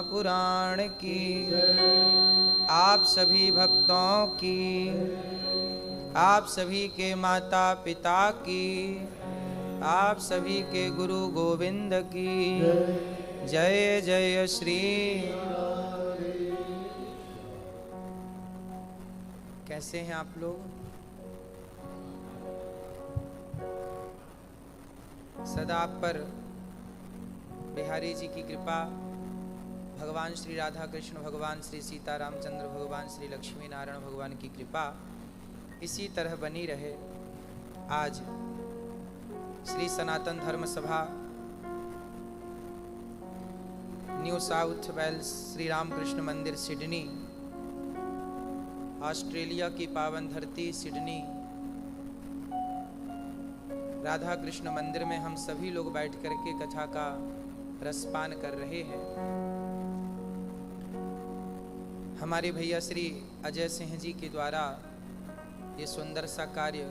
पुराण की आप सभी भक्तों की, आप सभी के माता पिता की, आप सभी के गुरु गोविंद की जय जय श्री। कैसे हैं आप लोग? सदा आप पर बिहारी जी की कृपा, भगवान श्री राधा कृष्ण, भगवान श्री सीता रामचंद्र, भगवान श्री लक्ष्मी नारायण भगवान की कृपा इसी तरह बनी रहे। आज Shri Sanatan Dharma Sabha New South Wales Shri Ramakrishna Mandir Sydney, Australia की पावन धरती सिडनी राधा कृष्ण मंदिर में हम सभी लोग बैठ करके कथा का रसपान कर रहे हैं। हमारे भैया श्री अजय सिंह जी के द्वारा ये सुंदर सा कार्य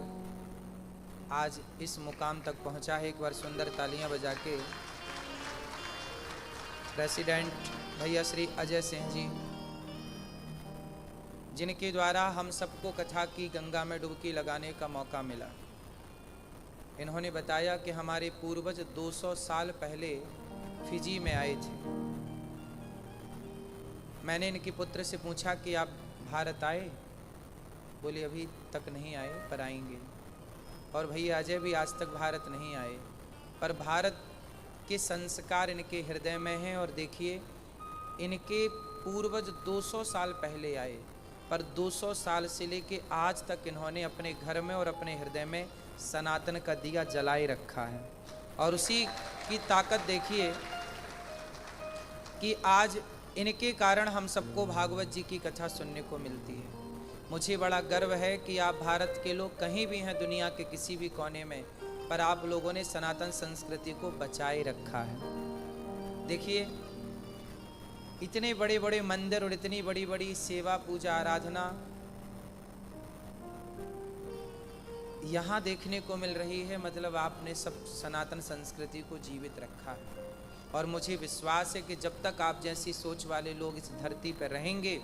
आज इस मुकाम तक पहुंचा है। एक बार सुंदर तालियां बजा के प्रेसिडेंट भैया श्री अजय सिंह जी, जिनके द्वारा हम सबको कथा की गंगा में डुबकी लगाने का मौका मिला। इन्होंने बताया कि हमारे पूर्वज 200 साल पहले फिजी में आए थे। मैंने इनके पुत्र से पूछा कि आप भारत आए? बोले अभी तक नहीं आए पर आएंगे। और भैया अजय भी आज तक भारत नहीं आए, पर भारत के संस्कार इनके हृदय में हैं। और देखिए, इनके पूर्वज 200 साल पहले आए, पर 200 साल से लेके आज तक इन्होंने अपने घर में और अपने हृदय में सनातन का दिया जलाए रखा है। और उसी की ताकत देखिए कि आज इनके कारण हम सबको भागवत जी की कथा सुनने को मिलती है। मुझे बड़ा गर्व है कि आप भारत के लोग कहीं भी हैं दुनिया के किसी भी कोने में, पर आप लोगों ने सनातन संस्कृति को बचाए रखा है। देखिए, इतने बड़े बड़े मंदिर और इतनी बड़ी बड़ी सेवा पूजा आराधना यहाँ देखने को मिल रही है, मतलब आपने सब सनातन संस्कृति को जीवित रखा है। और मुझे विश्वास है कि जब तक आप जैसी सोच वाले लोग इस धरती पर रहेंगे,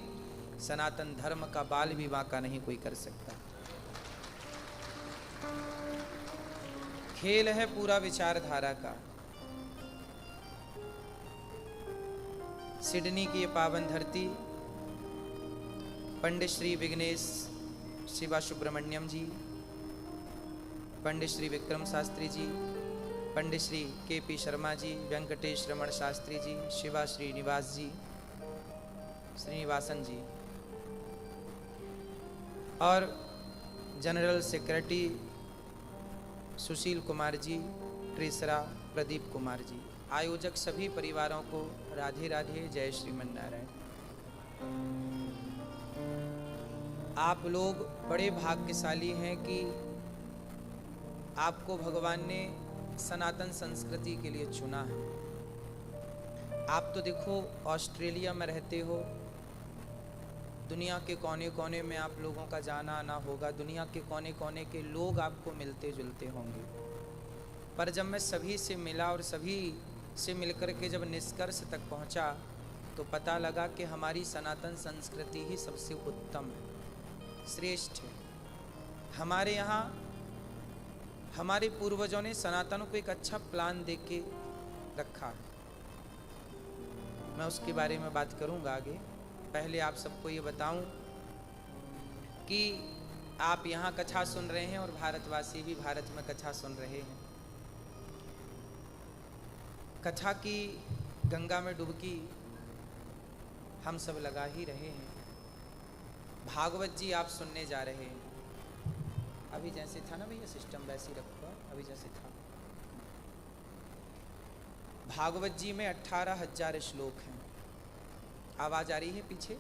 सनातन धर्म का बाल भी बांका नहीं कोई कर सकता। खेल है पूरा विचारधारा का। सिडनी की ये पावन धरती, पंडित श्री विघ्नेश शिवा सुब्रमण्यम जी, पंडित श्री विक्रम शास्त्री जी, पंडित श्री के.पी. शर्मा जी, वेंकटेश रमण शास्त्री जी, शिवा श्रीनिवास जी, श्रीनिवासन जी, और जनरल सेक्रेटरी सुशील कुमार जी, ट्रेसरा प्रदीप कुमार जी, आयोजक सभी परिवारों को राधे राधे, जय श्रीमन नारायण। आप लोग बड़े भाग्यशाली हैं कि आपको भगवान ने सनातन संस्कृति के लिए चुना है। आप तो देखो ऑस्ट्रेलिया में रहते हो, दुनिया के कोने कोने में आप लोगों का जाना आना होगा, दुनिया के कोने कोने के लोग आपको मिलते जुलते होंगे। पर जब मैं सभी से मिला और सभी से मिलकर के जब निष्कर्ष तक पहुंचा, तो पता लगा कि हमारी सनातन संस्कृति ही सबसे उत्तम है, श्रेष्ठ है। हमारे यहाँ हमारे पूर्वजों ने सनातन को एक अच्छा प्लान दे के रखा है। मैं उसके बारे में बात करूंगा आगे। पहले आप सबको ये बताऊं कि आप यहाँ कथा सुन रहे हैं और भारतवासी भी भारत में कथा सुन रहे हैं। कथा की गंगा में डुबकी हम सब लगा ही रहे हैं। भागवत जी आप सुनने जा रहे हैं। अभी जैसे था ना भैया सिस्टम, वैसे ही रखो, अभी जैसे था। भागवत जी में 18,000 श्लोक हैं। आवाज आ रही है पीछे?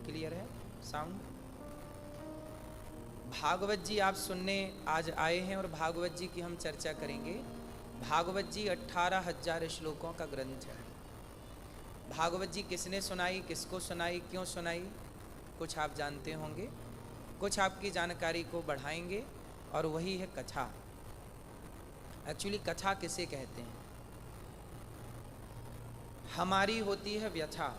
क्लियर है साउंड? भागवत जी आप सुनने आज आए हैं और भागवत जी की हम चर्चा करेंगे। भागवत जी 18,000 श्लोकों का ग्रंथ है। भागवत जी किसने सुनाई, किसको सुनाई, क्यों सुनाई, कुछ आप जानते होंगे, कुछ आपकी जानकारी को बढ़ाएंगे, और वही है कथा। एक्चुअली कथा किसे कहते हैं? हमारी होती है व्यथा,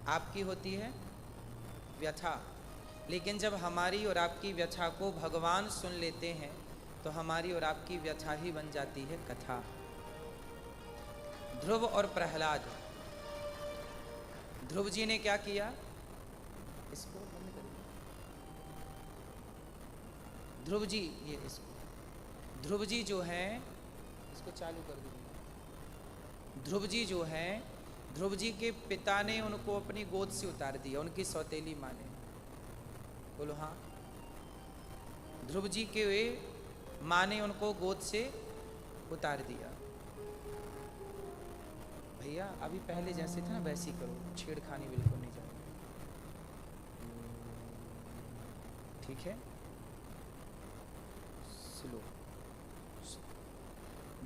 आपकी होती है व्यथा, लेकिन जब हमारी और आपकी व्यथा को भगवान सुन लेते हैं तो हमारी और आपकी व्यथा ही बन जाती है कथा। ध्रुव और प्रहलाद, ध्रुव जी ने क्या किया, इसको बंद कर, ध्रुव जी, ये इसको, ध्रुव जी जो हैं, इसको चालू कर दीजिए। ध्रुव जी जो हैं, ध्रुव जी के पिता ने उनको अपनी गोद से उतार दिया, उनकी सौतेली माँ ने। बोलो हाँ। ध्रुव जी के माँ ने उनको गोद से उतार दिया। भैया अभी पहले जैसे थे ना वैसे ही करो, छेड़खानी बिल्कुल नहीं जाए, ठीक है। स्लो।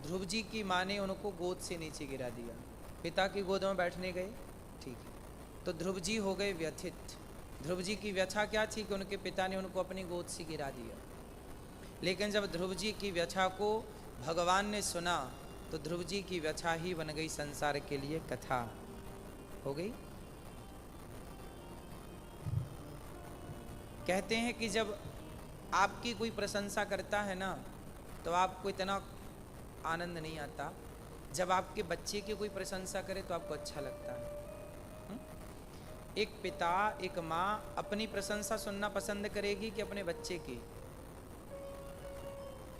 ध्रुव जी की माँ ने उनको गोद से नीचे गिरा दिया, पिता की गोद में बैठने गए, ठीक है। तो ध्रुव जी हो गए व्यथित। ध्रुव जी की व्यथा क्या थी कि उनके पिता ने उनको अपनी गोद से गिरा दिया। लेकिन जब ध्रुव जी की व्यथा को भगवान ने सुना तो ध्रुव जी की व्यथा ही बन गई संसार के लिए कथा, हो गई। कहते हैं कि जब आपकी कोई प्रशंसा करता है ना तो आपको इतना आनंद नहीं आता, जब आपके बच्चे की कोई प्रशंसा करे तो आपको अच्छा लगता है। एक पिता, एक माँ अपनी प्रशंसा सुनना पसंद करेगी कि अपने बच्चे की?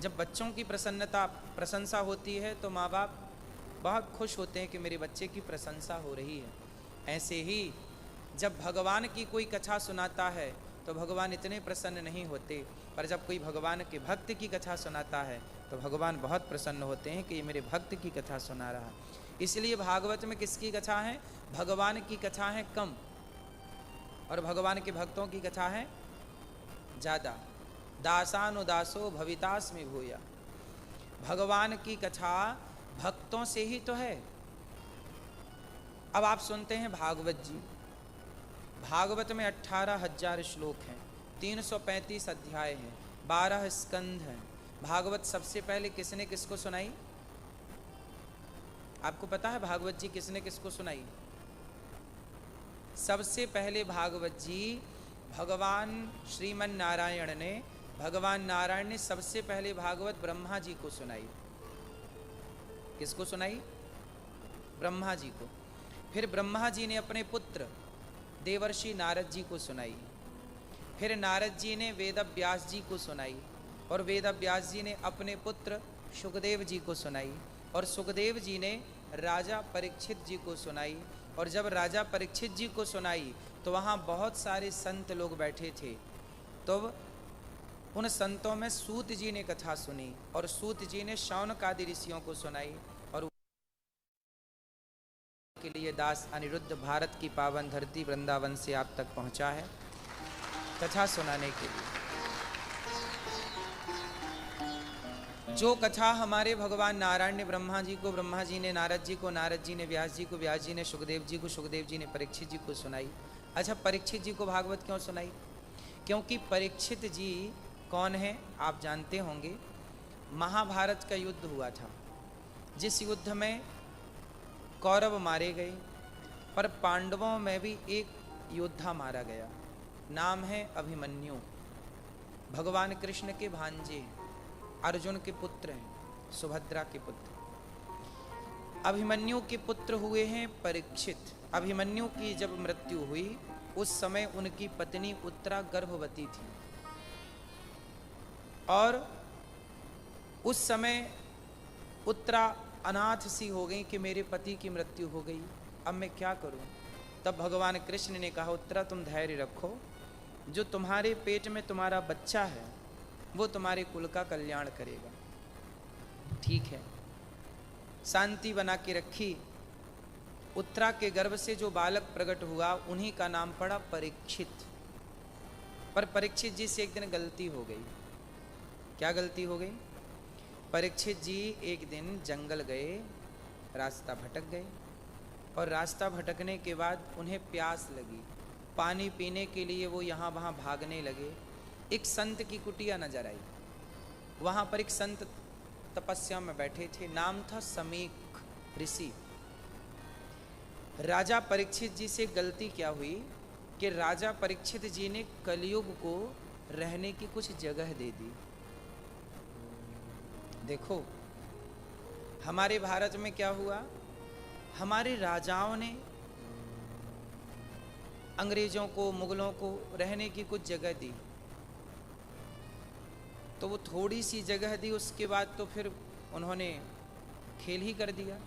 जब बच्चों की प्रशंसा होती है तो माँ बाप बहुत खुश होते हैं कि मेरे बच्चे की प्रशंसा हो रही है। ऐसे ही जब भगवान की कोई कथा सुनाता है तो भगवान इतने प्रसन्न नहीं होते, पर जब कोई भगवान के भक्त की कथा सुनाता है तो भगवान बहुत प्रसन्न होते हैं कि ये मेरे भक्त की कथा सुना रहा। इसलिए भागवत में किसकी कथा है? भगवान की कथा है कम और भगवान के भक्तों की कथा है ज़्यादा। दासानुदासो भवितास्मि भूया, भगवान की कथा भक्तों से ही तो है। अब आप सुनते हैं भागवत जी, भागवत में 18,000 श्लोक हैं, 335 अध्याय हैं, 12 स्कंध हैं। भागवत सबसे पहले किसने किसको सुनाई? आपको पता है भागवत जी किसने किसको सुनाई? सबसे पहले भागवत जी भगवान श्रीमन नारायण ने, भगवान नारायण ने सबसे पहले भागवत ब्रह्मा जी को सुनाई। किसको सुनाई? ब्रह्मा जी को। फिर ब्रह्मा जी ने अपने पुत्र देवर्षि नारद जी को सुनाई। फिर नारद जी ने वेद व्यास जी को सुनाई और वेद व्यास जी ने अपने पुत्र सुखदेव जी को सुनाई और सुखदेव जी ने राजा परीक्षित जी को सुनाई। और जब राजा परीक्षित जी को सुनाई तो वहाँ बहुत सारे संत लोग बैठे थे, तो उन संतों में सूत जी ने कथा सुनी और सूत जी ने शौनक आदि ऋषियों को सुनाई। और के लिए दास अनिरुद्ध भारत की पावन धरती वृंदावन से आप तक पहुंचा है कथा सुनाने के लिए। जो कथा हमारे भगवान नारायण ने ब्रह्मा जी को, ब्रह्मा जी ने नारद जी को, नारद जी ने व्यास जी को, व्यास जी ने सुखदेव जी को, सुखदेव जी ने परीक्षित जी को सुनाई। अच्छा, परीक्षित जी को भागवत क्यों सुनाई? क्योंकि परीक्षित जी कौन है आप जानते होंगे। महाभारत का युद्ध हुआ था, जिस युद्ध में कौरव मारे गए, पर पांडवों में भी एक योद्धा मारा गया, नाम है अभिमन्यु। भगवान कृष्ण के भांजे, अर्जुन के पुत्र हैं, सुभद्रा के पुत्र। अभिमन्यु के पुत्र हुए हैं परीक्षित। अभिमन्यु की जब मृत्यु हुई उस समय उनकी पत्नी उत्तरा गर्भवती थी और उस समय उत्तरा अनाथ सी हो गई कि मेरे पति की मृत्यु हो गई, अब मैं क्या करूं? तब भगवान कृष्ण ने कहा, उत्तरा तुम धैर्य रखो, जो तुम्हारे पेट में तुम्हारा बच्चा है वो तुम्हारे कुल का कल्याण करेगा। ठीक है, शांति बना के रखी। उत्तरा के गर्भ से जो बालक प्रकट हुआ उन्हीं का नाम पड़ा परीक्षित। पर परीक्षित जी से एक दिन गलती हो गई। क्या गलती हो गई? परीक्षित जी एक दिन जंगल गए, रास्ता भटक गए और रास्ता भटकने के बाद उन्हें प्यास लगी। पानी पीने के लिए वो यहाँ वहाँ भागने लगे। एक संत की कुटिया नजर आई। वहाँ पर एक संत तपस्या में बैठे थे, नाम था समीक ऋषि। राजा परीक्षित जी से गलती क्या हुई कि राजा परीक्षित जी ने कलयुग को रहने की कुछ जगह दे दी। देखो हमारे भारत में क्या हुआ, हमारे राजाओं ने अंग्रेजों को, मुगलों को रहने की कुछ जगह दी, तो वो थोड़ी सी जगह दी, उसके बाद तो फिर उन्होंने खेल ही कर दिया।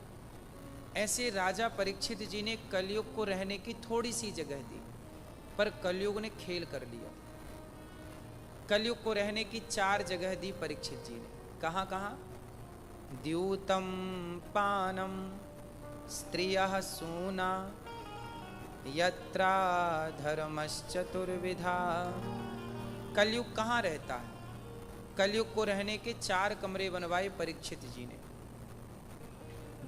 ऐसे राजा परीक्षित जी ने कलयुग को रहने की थोड़ी सी जगह दी, पर कलयुग ने खेल कर लिया। कलयुग को रहने की 4 जगह दी परीक्षित जी ने। कहाँ कहाँ? द्यूतम पानम स्त्रियः सूना यत्रा धर्मश्चतुर्विधा। कलयुग कहाँ रहता है? कलयुग को रहने के 4 कमरे बनवाए परीक्षित जी ने।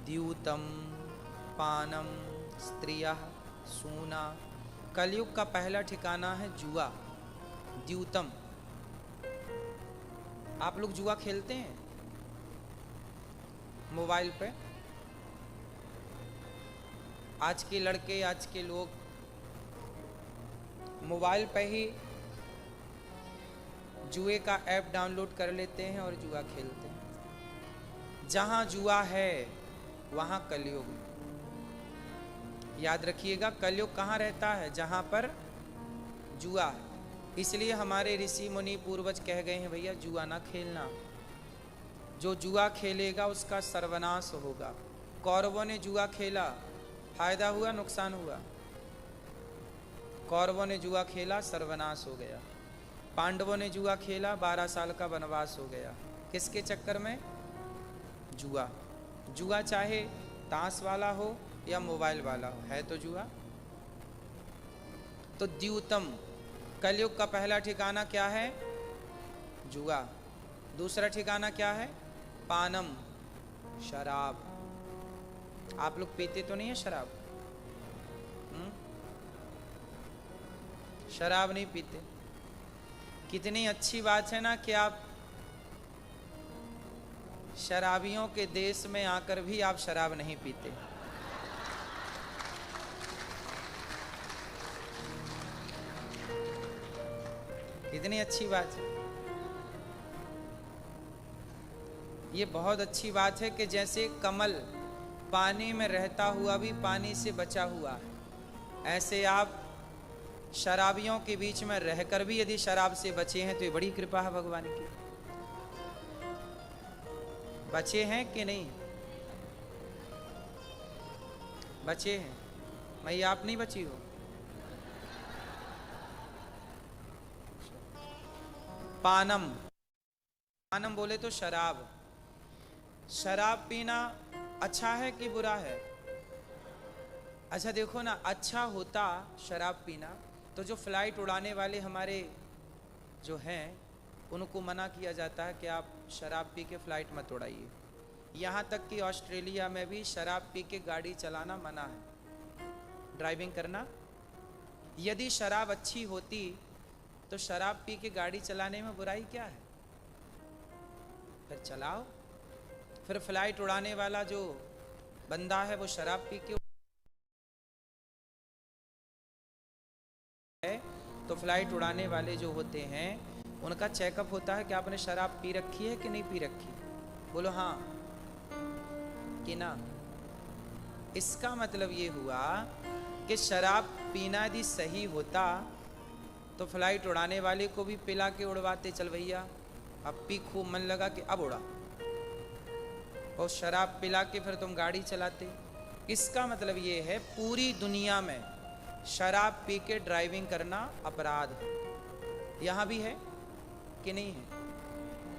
द्यूतम पानम स्त्रियः सूना। कलयुग का पहला ठिकाना है जुआ, द्यूतम। आप लोग जुआ खेलते हैं मोबाइल पे? आज के लड़के, आज के लोग मोबाइल पे ही जुए का ऐप डाउनलोड कर लेते हैं और जुआ खेलते हैं। जहां जुआ है वहां कलयुग। याद रखिएगा, कलयुग कहाँ रहता है? जहां पर जुआ है। इसलिए हमारे ऋषि मुनि पूर्वज कह गए हैं, भैया जुआ ना खेलना, जो जुआ खेलेगा उसका सर्वनाश होगा। कौरवों ने जुआ खेला, फायदा हुआ नुकसान हुआ? कौरवों ने जुआ खेला, सर्वनाश हो गया। पांडवों ने जुआ खेला, 12 साल का वनवास हो गया। किसके चक्कर में? जुआ। जुआ चाहे ताश वाला हो या मोबाइल वाला हो, है तो जुआ। तो द्यूतम, कलयुग का पहला ठिकाना क्या है? जुआ। दूसरा ठिकाना क्या है? पानम, शराब। आप लोग पीते तो नहीं है शराब? शराब नहीं पीते। कितनी अच्छी बात है ना कि आप शराबियों के देश में आकर भी आप शराब नहीं पीते। कितनी अच्छी बात है। ये बहुत अच्छी बात है कि जैसे कमल पानी में रहता हुआ भी पानी से बचा हुआ है, ऐसे आप शराबियों के बीच में रहकर भी यदि शराब से बचे हैं तो ये बड़ी कृपा है भगवान की। बचे हैं कि नहीं? बचे हैं। मैया आप नहीं बची हो? पानम, पानम बोले तो शराब। शराब पीना अच्छा है कि बुरा है? अच्छा देखो ना, अच्छा होता शराब पीना तो जो फ्लाइट उड़ाने वाले हमारे जो हैं उनको मना किया जाता है कि आप शराब पी के फ्लाइट मत उड़ाइए। यहाँ तक कि ऑस्ट्रेलिया में भी शराब पी के गाड़ी चलाना मना है, ड्राइविंग करना। यदि शराब अच्छी होती तो शराब पी के गाड़ी चलाने में बुराई क्या है? फिर चलाओ। फिर फ्लाइट उड़ाने वाला जो बंदा है वो शराब पी के है, तो फ्लाइट उड़ाने वाले जो होते हैं उनका चेकअप होता है कि आपने शराब पी रखी है कि नहीं पी रखी। बोलो हाँ कि ना। इसका मतलब ये हुआ कि शराब पीना यदि सही होता तो फ्लाइट उड़ाने वाले को भी पिला के उड़वाते, चल भैया अब पी, खूब मन लगा कि अब उड़ा, और शराब पिला के फिर तुम गाड़ी चलाते। इसका मतलब ये है पूरी दुनिया में शराब पी के ड्राइविंग करना अपराध है। यहाँ भी है कि नहीं है?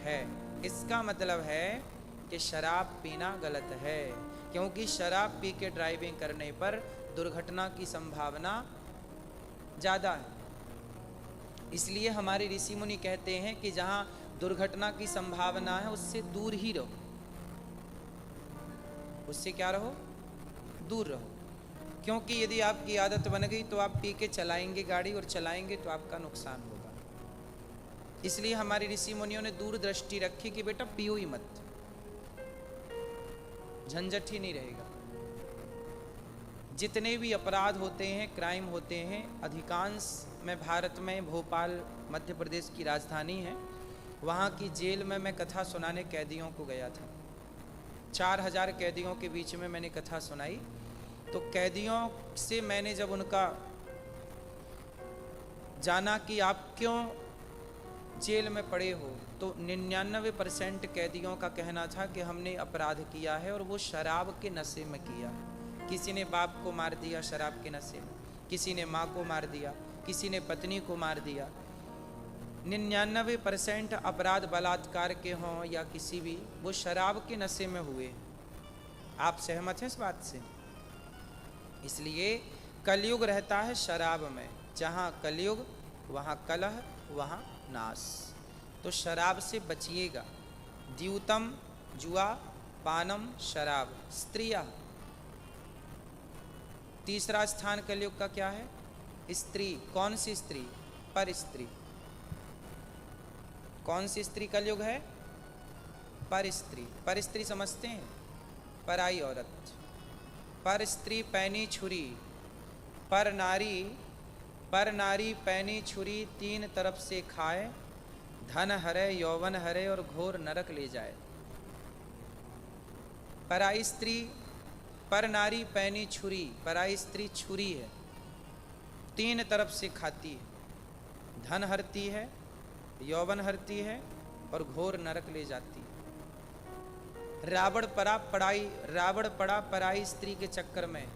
है। इसका मतलब है कि शराब पीना गलत है, क्योंकि शराब पी के ड्राइविंग करने पर दुर्घटना की संभावना ज़्यादा है। इसलिए हमारे ऋषि मुनि कहते हैं कि जहाँ दुर्घटना की संभावना है उससे दूर ही रहो। उससे क्या रहो? दूर रहो। क्योंकि यदि आपकी आदत बन गई तो आप पी के चलाएंगे गाड़ी, और चलाएंगे तो आपका नुकसान होगा। इसलिए हमारे ऋषि मुनियों ने दूरदृष्टि रखी कि बेटा पियो ही मत, झंझट ही नहीं रहेगा। जितने भी अपराध होते हैं, क्राइम होते हैं, अधिकांश मैं भारत में भोपाल मध्य प्रदेश की राजधानी है, वहाँ की जेल में मैं कथा सुनाने कैदियों को गया था। 4000 कैदियों के बीच में मैंने कथा सुनाई। तो कैदियों से मैंने जब उनका जाना कि आप क्यों जेल में पड़े हो, तो 99% कैदियों का कहना था कि हमने अपराध किया है और वो शराब के नशे में किया। किसी ने बाप को मार दिया शराब के नशे में, किसी ने माँ को मार दिया, किसी ने पत्नी को मार दिया। 99% अपराध बलात्कार के हों या किसी भी, वो शराब के नशे में हुए। आप सहमत हैं इस बात से? इसलिए कलयुग रहता है शराब में। जहाँ कलयुग वहाँ कलह, वहाँ नाश। तो शराब से बचिएगा। द्यूतम जुआ, पानम शराब, स्त्रिया। तीसरा स्थान कलयुग का क्या है? स्त्री। कौन सी स्त्री? पर स्त्री। कौन सी स्त्री कलयुग है? पर स्त्री। पर स्त्री समझते हैं? पराई औरत। पर स्त्री पैनी छुरी, पर नारी पैनी छुरी, तीन तरफ से खाए, धन हरे यौवन हरे और घोर नरक ले जाए। पराई स्त्री, पर नारी पैनी छुरी, पराई स्त्री छुरी है, तीन तरफ से खाती है, धन हरती है, यौवन हरती है और घोर नरक ले जाती है। रावण पड़ा पराई स्त्री के चक्कर में,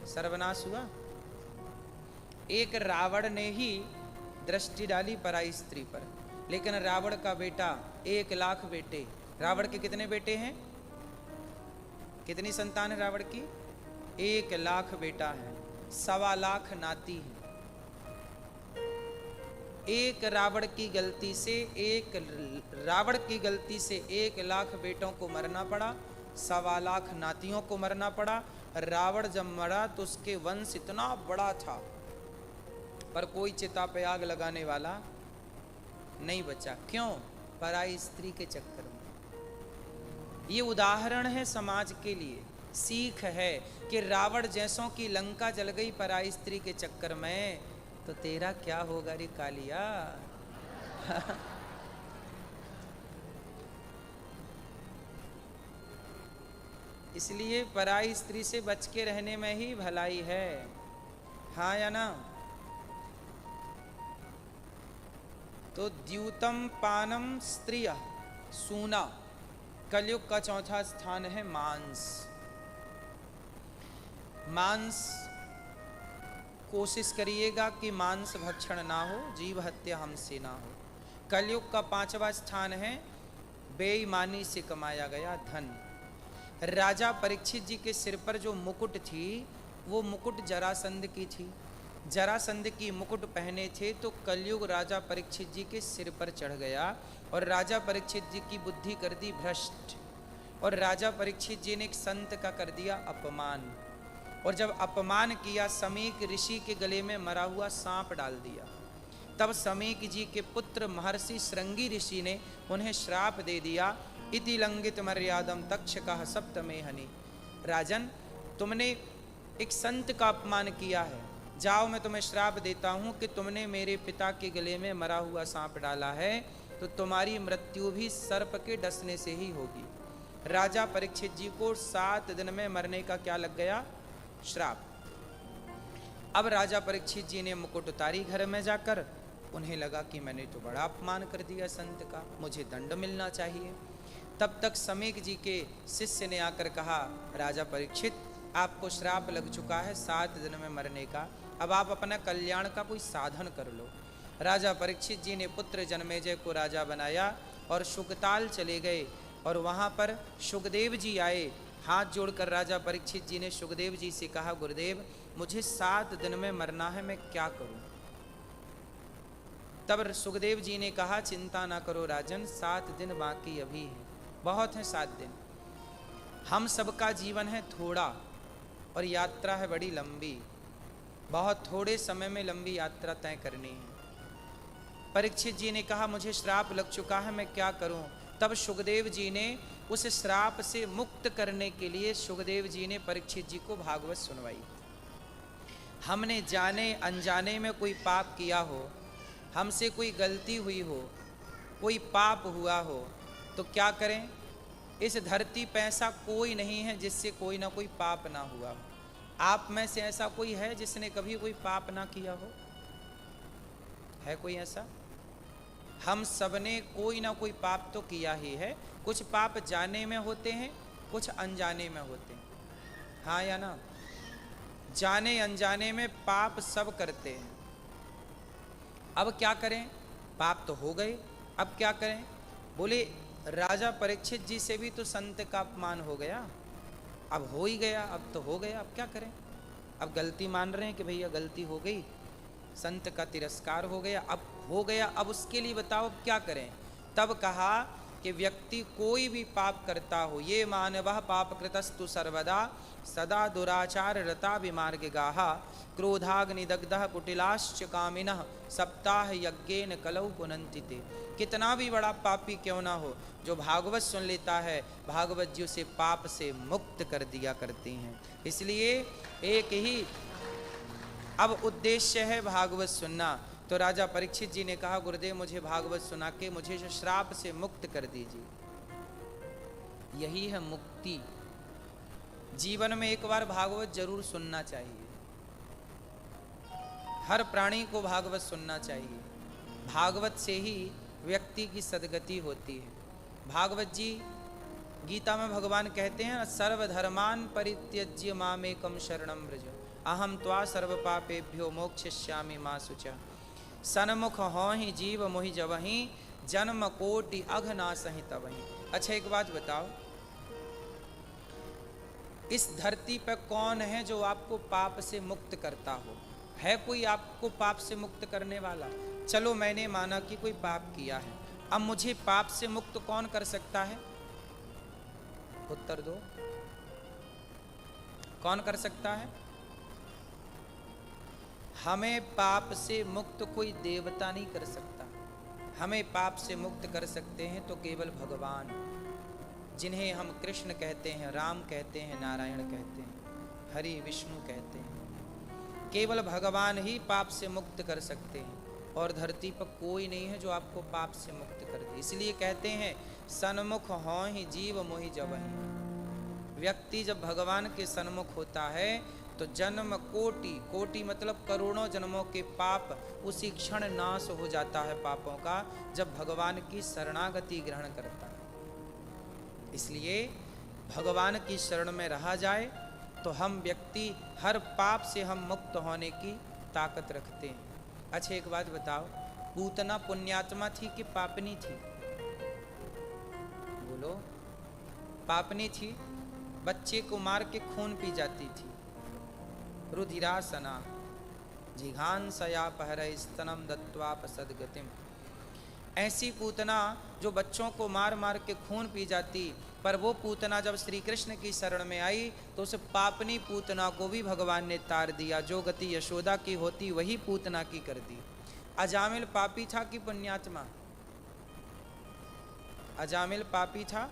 सर्वनाश हुआ। एक रावण ने ही दृष्टि डाली पराई स्त्री पर, लेकिन रावण का बेटा 1 लाख बेटे। रावण के कितने बेटे हैं? कितनी संतान है रावण की? 1 लाख बेटा है, 1.25 लाख नाती है। एक रावण की गलती से 1 लाख बेटों को मरना पड़ा, 1.25 लाख नातियों को मरना पड़ा। रावण जब मरा तो उसके वंश इतना बड़ा था, पर कोई चिता पे आग लगाने वाला नहीं बचा। क्यों? पराई स्त्री के चक्कर में। ये उदाहरण है समाज के लिए, सीख है कि रावण जैसों की लंका जल गई पराई स्त्री के चक्कर में, तो तेरा क्या होगा रे कालिया। इसलिए पराई स्त्री से बच के रहने में ही भलाई है। हाँ या ना? तो द्यूतम पानम स्त्रिया, सूना। कलयुग का चौथा स्थान है मांस। मांस कोशिश करिएगा कि मांस भक्षण ना हो, जीव हत्या हमसे ना हो। कलयुग का 5वां स्थान है बेईमानी से कमाया गया धन। राजा परीक्षित जी के सिर पर जो मुकुट थी, वो मुकुट जरासंध की थी। जरासंध की मुकुट पहने थे तो कलयुग राजा परीक्षित जी के सिर पर चढ़ गया और राजा परीक्षित जी की बुद्धि कर दी भ्रष्ट। और राजा परीक्षित जी ने एक संत का कर दिया अपमान, और जब अपमान किया समीक ऋषि के गले में मरा हुआ सांप डाल दिया। तब समीक जी के पुत्र महर्षि श्रृंगी ऋषि ने उन्हें श्राप दे दिया, इति लंघित मर्यादम तक्षकः सप्तमे हनि। राजन, तुमने एक संत का अपमान किया है, जाओ मैं तुम्हें श्राप देता हूँ कि तुमने मेरे पिता के गले में मरा हुआ सांप डाला है, तो तुम्हारी मृत्यु भी सर्प के डसने से ही होगी। राजा परीक्षित जी को 7 दिन में मरने का क्या लग गया? श्राप। अब राजा परीक्षित जी ने मुकुट उतारी घर में जाकर। उन्हें लगा कि मैंने तो बड़ा अपमान कर दिया संत का, मुझे दंड मिलना चाहिए। तब तक समीक जी के शिष्य ने आकर कहा, राजा परीक्षित, आपको श्राप लग चुका है 7 दिन में मरने का, अब आप अपना कल्याण का कोई साधन कर लो। राजा परीक्षित जी ने पुत्र जन्मेजय को राजा बनाया और शुकताल चले गए, और वहाँ पर शुकदेव जी आए। हाथ जोड़कर राजा परीक्षित जी ने शुकदेव जी से कहा, गुरुदेव, मुझे 7 दिन में मरना है, मैं क्या करूं? तब सुखदेव जी ने कहा, चिंता ना करो राजन, 7 दिन बाकी अभी है, बहुत है 7 दिन। हम सबका जीवन है थोड़ा और यात्रा है बड़ी लंबी, बहुत थोड़े समय में लंबी यात्रा तय करनी है। परीक्षित जी ने कहा, मुझे श्राप लग चुका है, मैं क्या करूं? तब सुखदेव जी ने उस श्राप से मुक्त करने के लिए सुखदेव जी ने परीक्षित जी को भागवत सुनवाई। हमने जाने अनजाने में कोई पाप किया हो, हमसे कोई गलती हुई हो, कोई पाप हुआ हो, तो क्या करें? इस धरती पे ऐसा कोई नहीं है जिससे कोई ना कोई पाप ना हुआ हो। आप में से ऐसा कोई है जिसने कभी कोई पाप ना किया हो? है कोई ऐसा? हम सबने कोई ना कोई पाप तो किया ही है। कुछ पाप जाने में होते हैं, कुछ अनजाने में होते हैं, हाँ या ना? जाने अनजाने में पाप सब करते हैं। अब क्या करें? पाप तो हो गए, अब क्या करें? बोले राजा परीक्षित जी से भी तो संत का अपमान हो गया, अब हो ही गया, अब तो हो गया, अब क्या करें? अब गलती मान रहे हैं कि भैया गलती हो गई, संत का तिरस्कार हो गया, अब हो गया, अब उसके लिए बताओ अब क्या करें? तब कहा कि व्यक्ति कोई भी पाप करता हो, ये मानवः पाप कृतस्तु सर्वदा सदा दुराचार रता विमार्ग गाहा क्रोधाग्निदग्धः कुटिलाश्च कामिनः सप्ताह यज्ञेन कलौ पुनन्ति ते। कितना भी बड़ा पापी क्यों ना हो, जो भागवत सुन लेता है, भागवत जी उसे पाप से मुक्त कर दिया करती हैं। इसलिए एक ही अब उद्देश्य है भागवत सुनना। तो राजा परीक्षित जी ने कहा गुरुदेव मुझे भागवत सुना के मुझे जो श्राप से मुक्त कर दीजिए। यही है मुक्ति। जीवन में एक बार भागवत जरूर सुनना चाहिए। हर प्राणी को भागवत सुनना चाहिए। भागवत से ही व्यक्ति की सद्गति होती है। भागवत जी गीता में भगवान कहते हैं सर्वधर्मान परित्यज्य मामेकं शरणं व्रज अहम त्वा सर्व पापेभ्यो मोक्षयिष्यामि मा शुचः सन्मुख हों ही जीव मोहि जवहीं जन्म कोटि अघनासहि तवहीं। अच्छा एक बात बताओ, इस धरती पर कौन है जो आपको पाप से मुक्त करता हो? है कोई आपको पाप से मुक्त करने वाला? चलो मैंने माना कि कोई पाप किया है, अब मुझे पाप से मुक्त कौन कर सकता है? उत्तर दो, कौन कर सकता है? हमें पाप से मुक्त कोई देवता नहीं कर सकता। हमें पाप से मुक्त कर सकते हैं तो केवल भगवान, जिन्हें हम कृष्ण कहते हैं, राम कहते हैं, नारायण कहते हैं, हरि विष्णु कहते हैं। केवल भगवान ही पाप से मुक्त कर सकते हैं और धरती पर कोई नहीं है जो आपको पाप से मुक्त कर दे। इसलिए कहते हैं सन्मुख हों ही जीव मोहि जवहीं। व्यक्ति जब भगवान के सन्मुख होता है तो जन्म कोटि, कोटि मतलब करोड़ों जन्मों के पाप उसी क्षण नाश हो जाता है पापों का, जब भगवान की शरणागति ग्रहण करता है। इसलिए भगवान की शरण में रहा जाए तो हम व्यक्ति हर पाप से हम मुक्त होने की ताकत रखते हैं। अच्छा एक बात बताओ, पूतना पुण्यात्मा थी कि पापनी थी? बोलो। पापनी थी। बच्चे को मार के खून पी जाती थी। रुधिरासना जिघांसया पहरै स्तनम दत्त्वा सद्गतिम। ऐसी पूतना जो बच्चों को मार मार के खून पी जाती, पर वो पूतना जब श्री कृष्ण की शरण में आई तो उस पापनी पूतना को भी भगवान ने तार दिया। जो गति यशोदा की होती वही पूतना की कर दी। अजामिल पापी था कि पुण्यात्मा? अजामिल पापी था?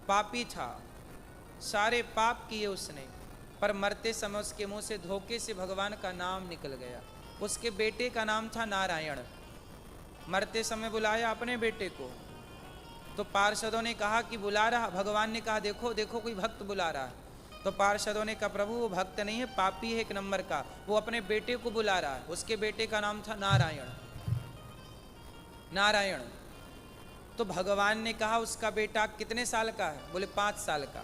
पापी था, सारे पाप किए उसने, पर मरते समय उसके मुंह से धोखे से भगवान का नाम निकल गया। उसके बेटे का नाम था नारायण। मरते समय बुलाया अपने बेटे को, तो पार्षदों ने कहा कि बुला रहा। भगवान ने कहा देखो देखो कोई भक्त बुला रहा है। तो पार्षदों ने कहा प्रभु वो भक्त नहीं है, पापी है एक नंबर का, वो अपने बेटे को बुला रहा है। उसके बेटे का नाम था नारायण। नारायण। तो भगवान ने कहा उसका बेटा कितने साल का है? बोले 5 साल का।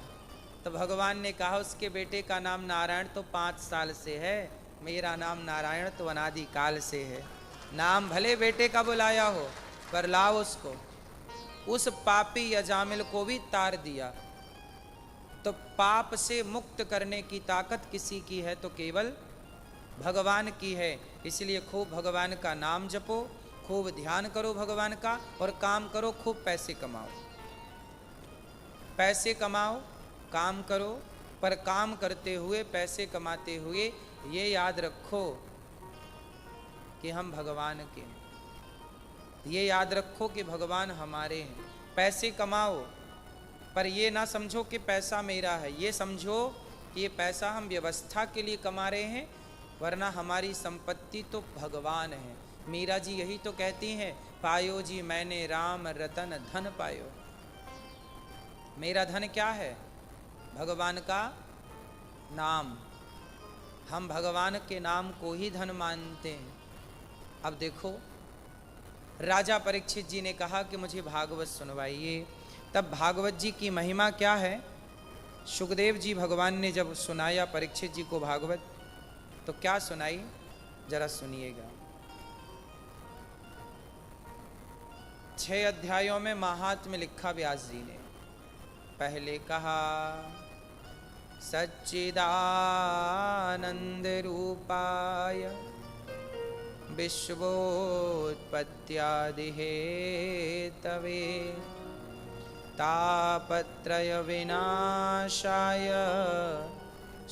तो भगवान ने कहा उसके बेटे का नाम नारायण तो 5 साल से है, मेरा नाम नारायण तो अनादि काल से है। नाम भले बेटे का बुलाया हो पर लाओ उसको। उस पापी अजामिल को भी तार दिया। तो पाप से मुक्त करने की ताकत किसी की है तो केवल भगवान की है। इसलिए खूब भगवान का नाम जपो, खूब ध्यान करो भगवान का, और काम करो, खूब पैसे कमाओ। पैसे कमाओ, काम करो, पर काम करते हुए, पैसे कमाते हुए ये याद रखो कि हम भगवान के हैं। ये याद रखो कि भगवान हमारे हैं। पैसे कमाओ, पर ये ना समझो कि पैसा मेरा है, ये समझो कि ये पैसा हम व्यवस्था के लिए कमा रहे हैं, वरना हमारी संपत्ति तो भगवान है। मीरा जी यही तो कहती हैं, पायो जी मैंने राम रतन धन पायो। मेरा धन क्या है? भगवान का नाम। हम भगवान के नाम को ही धन मानते हैं। अब देखो, राजा परीक्षित जी ने कहा कि मुझे भागवत सुनवाइए। तब भागवत जी की महिमा क्या है, सुखदेव जी भगवान ने जब सुनाया परीक्षित जी को भागवत, तो क्या सुनाई, जरा सुनिएगा। 6 अध्यायों में महात्म्य लिखा व्यास जी ने। पहले कहा सच्चिदानंद रूपाय विश्वोत्पत्त्यादि हेतवे तापत्रय विनाशाय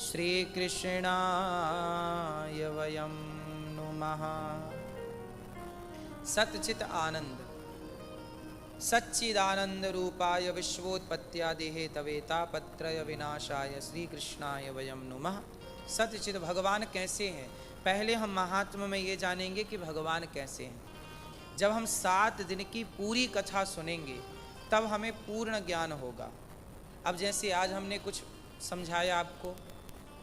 श्रीकृष्णाय वयं नुमः। सच्चित आनंद, सच्चिदानंद रूपाय विश्वोत्पत्त्यादि हेतवे तापत्रय विनाशाय श्रीकृष्णाय वयं नुमः। सच्चित भगवान कैसे हैं? पहले हम महात्मा में ये जानेंगे कि भगवान कैसे हैं। जब हम 7 दिन की पूरी कथा सुनेंगे तब हमें पूर्ण ज्ञान होगा। अब जैसे आज हमने कुछ समझाया आपको,